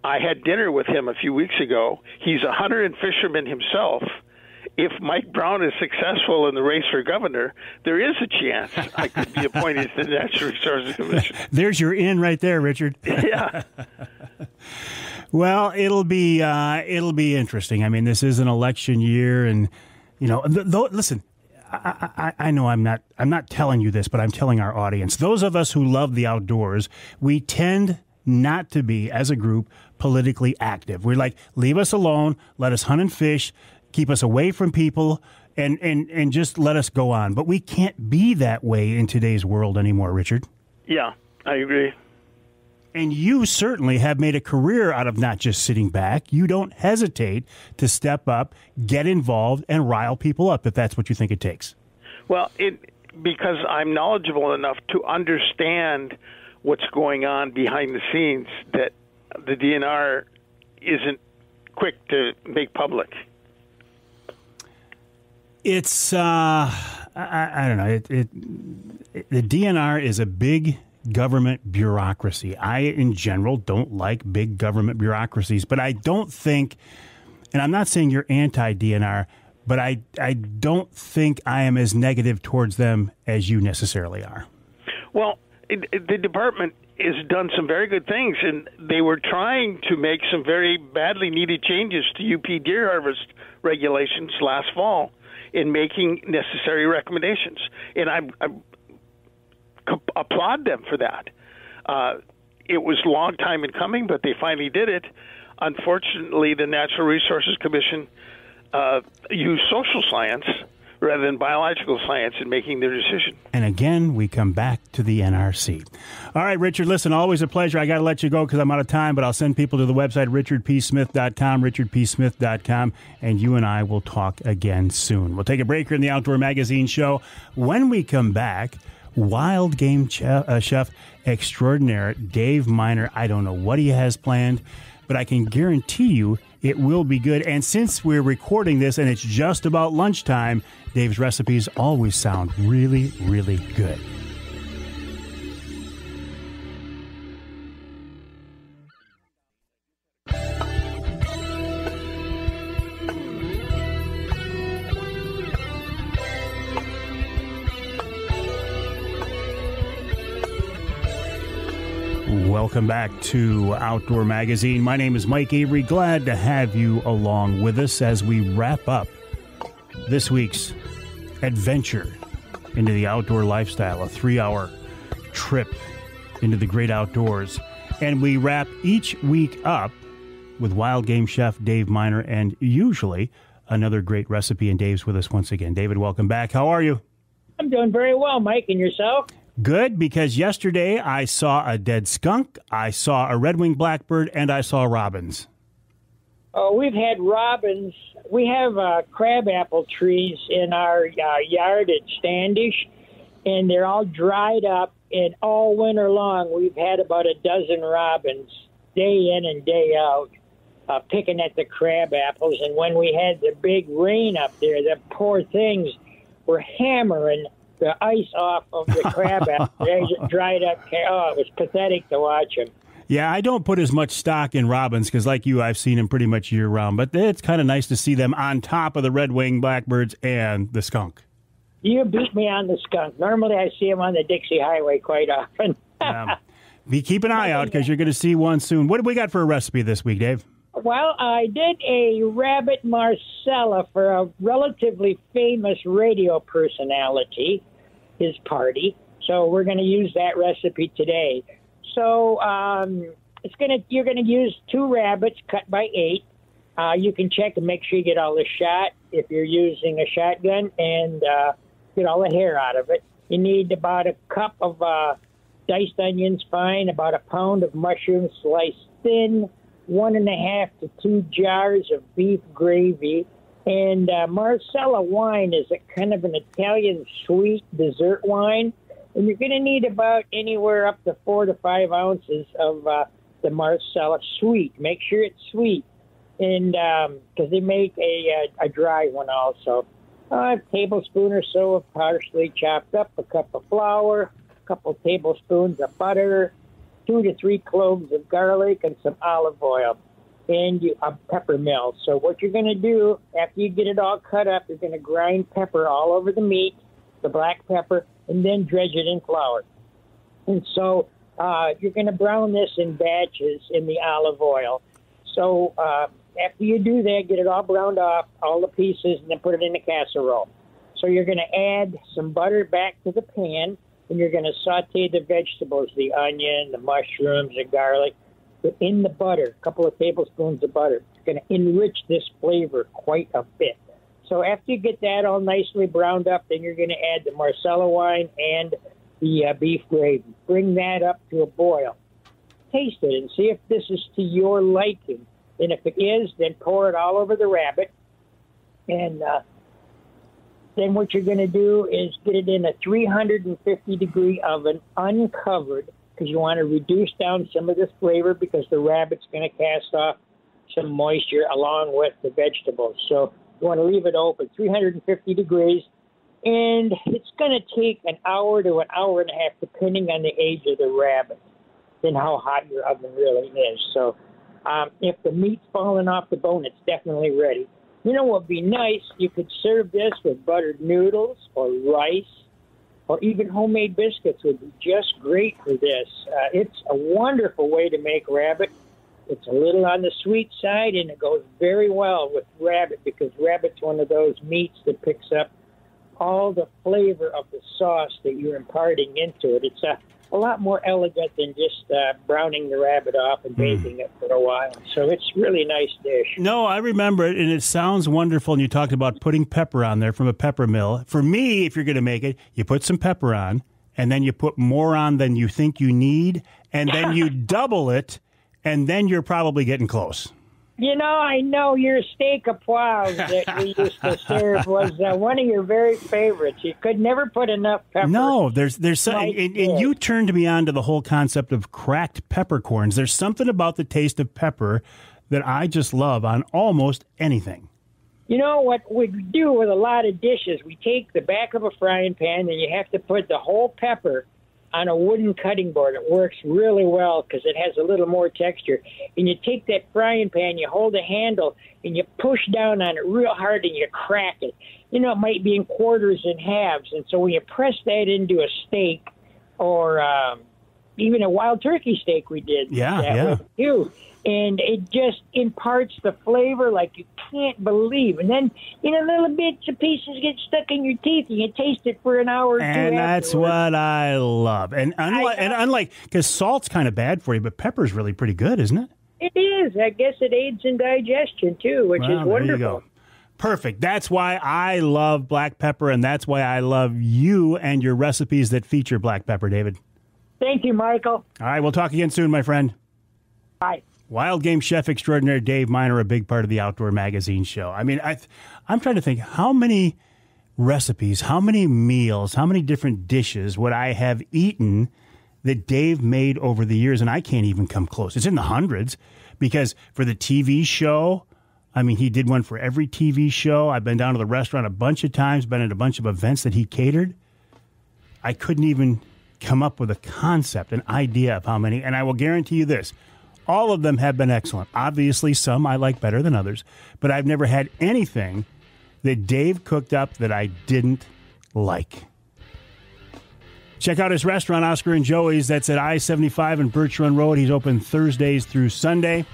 I had dinner with him a few weeks ago. He's a hunter and fisherman himself. If Mike Brown is successful in the race for governor, there is a chance I could be appointed to the Natural Resources Commission. There's your in right there, Richard. Yeah. Well, it'll be interesting. I mean, this is an election year, and listen. I know I'm not telling you this, but I'm telling our audience. Those of us who love the outdoors, we tend not to be, as a group, politically active. We're like, leave us alone, let us hunt and fish, keep us away from people, and just let us go on. But we can't be that way in today's world anymore, Richard. Yeah, I agree. And you certainly have made a career out of not just sitting back. You don't hesitate to step up, get involved, and rile people up if that's what you think it takes. Well, because I'm knowledgeable enough to understand what's going on behind the scenes that the DNR isn't quick to make public. It's, I don't know. The DNR is a big government bureaucracy. I, in general, don't like big government bureaucracies, but I don't think, and I'm not saying you're anti-DNR, but I don't think I am as negative towards them as you necessarily are. Well, the department has done some very good things, and they were trying to make some very badly needed changes to UP deer harvest regulations last fall in making necessary recommendations. And I applaud them for that. It was a long time in coming, but they finally did it. Unfortunately, the Natural Resources Commission used social science rather than biological science in making their decision. And again, we come back to the NRC. All right, Richard, listen, always a pleasure. I got to let you go because I'm out of time, but I'll send people to the website, richardpsmith.com, richardpsmith.com, and you and I will talk again soon. We'll take a break here in the Outdoor Magazine show. When we come back, wild game chef extraordinaire Dave Minar, I don't know what he has planned, but I can guarantee you it will be good. And since we're recording this and it's just about lunchtime, Dave's recipes always sound really, really good. Welcome back to Outdoor Magazine. My name is Mike Avery. Glad to have you along with us as we wrap up this week's adventure into the outdoor lifestyle, a 3-hour trip into the great outdoors. And we wrap each week up with wild game chef Dave Minar and usually another great recipe. And Dave's with us once again. David, welcome back. How are you? I'm doing very well, Mike. And yourself? Good, because yesterday I saw a dead skunk, I saw a red-winged blackbird, and I saw robins. Oh, we've had robins. We have crabapple trees in our yard at Standish, and they're all dried up. And all winter long, we've had about a dozen robins, day in and day out, picking at the crabapples. And when we had the big rain up there, the poor things were hammering the ice off of the crabapple. They just dried up. Oh, it was pathetic to watch them. Yeah, I don't put as much stock in robins because, like you, I've seen them pretty much year-round. But it's kind of nice to see them on top of the red-winged blackbirds and the skunk. You beat me on the skunk. Normally, I see them on the Dixie Highway quite often. Keep an eye out because you're going to see one soon. What do we got for a recipe this week, Dave? Well, I did a rabbit Marcella for a relatively famous radio personality, his party. So we're going to use that recipe today. So you're going to use 2 rabbits cut by 8. You can check and make sure you get all the shot if you're using a shotgun and get all the hair out of it. You need about a cup of diced onions fine, about a pound of mushrooms sliced thin, 1.5 to 2 jars of beef gravy. And Marcella wine is a kind of an Italian sweet dessert wine. And you're going to need about anywhere up to 4 to 5 ounces of the Marcella sweet. Make sure it's sweet. And because they make a dry one also. A tablespoon or so of parsley chopped up, a cup of flour, a couple tablespoons of butter, 2 to 3 cloves of garlic, and some olive oil, and a pepper mill. So what you're going to do, after you get it all cut up, you're going to grind pepper all over the meat, the black pepper, and then dredge it in flour. And so you're going to brown this in batches in the olive oil. So after you do that, get it all browned off, all the pieces, and then put it in a casserole. So you're going to add some butter back to the pan, and you're going to saute the vegetables, the onion, the mushrooms, the garlic, in the butter, a couple of tablespoons of butter. It's going to enrich this flavor quite a bit. So after you get that all nicely browned up, then you're going to add the Marcella wine and the beef gravy. Bring that up to a boil. Taste it and see if this is to your liking. And if it is, then pour it all over the rabbit. And then what you're going to do is get it in a 350-degree oven, uncovered, because you want to reduce down some of this flavor because the rabbit's going to cast off some moisture along with the vegetables. So you want to leave it open, 350 degrees. And it's going to take an hour to an hour and a half, depending on the age of the rabbit and how hot your oven really is. So if the meat's falling off the bone, it's definitely ready. You know what would be nice? You could serve this with buttered noodles or rice or even homemade biscuits would be just great for this. It's a wonderful way to make rabbit. It's a little on the sweet side, and it goes very well with rabbit because rabbit's one of those meats that picks up all the flavor of the sauce that you're imparting into it. It's a lot more elegant than just browning the rabbit off and baking it for a while. So it's really a nice dish. No, I remember it, and it sounds wonderful. And you talked about putting pepper on there from a pepper mill. For me, if you're going to make it, you put some pepper on, and then you put more on than you think you need, and then you double it, and then you're probably getting close. You know, I know your steak au poivre that we used to serve was one of your very favorites. You could never put enough pepper. No, there's and you turned me on to the whole concept of cracked peppercorns. There's something about the taste of pepper that I just love on almost anything. You know what we do with a lot of dishes? We take the back of a frying pan, and you have to put the whole pepper on a wooden cutting board. It works really well because it has a little more texture. And you take that frying pan, you hold a handle, and you push down on it real hard, and you crack it. You know, it might be in quarters and halves. And so when you press that into a steak or even a wild turkey steak we did that with you, and it just imparts the flavor like you can't believe. And then, you know, little bits of pieces get stuck in your teeth, and you taste it for an hour or two. And that's what I love. And unlike, because salt's kind of bad for you, but pepper's really pretty good, isn't it? It is. I guess it aids in digestion, too, which is wonderful. There you go. Perfect. That's why I love black pepper, and that's why I love you and your recipes that feature black pepper, David. Thank you, Michael. All right, we'll talk again soon, my friend. Bye. Wild game chef extraordinaire Dave Minar, a big part of the Outdoor Magazine show. I mean, I'm trying to think how many recipes, how many meals, how many different dishes would I have eaten that Dave made over the years, and I can't even come close. It's in the hundreds because for the TV show, I mean, he did one for every TV show. I've been down to the restaurant a bunch of times, been at a bunch of events that he catered. I couldn't even come up with a concept, an idea of how many, and I will guarantee you this. All of them have been excellent. Obviously, some I like better than others, but I've never had anything that Dave cooked up that I didn't like. Check out his restaurant, Oscar and Joey's. That's at I-75 and Birch Run Road. He's open Thursdays through Sunday.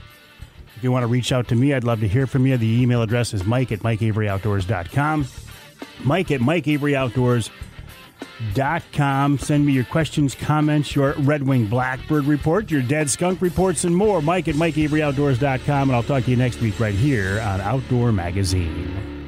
If you want to reach out to me, I'd love to hear from you. The email address is mike@mikeaveryoutdoors.com. mike@mikeaveryoutdoors.com. Send me your questions, comments, your Red Wing Blackbird report, your dead skunk reports, and more. Mike@mikeaveryoutdoors.com, and I'll talk to you next week right here on Outdoor Magazine.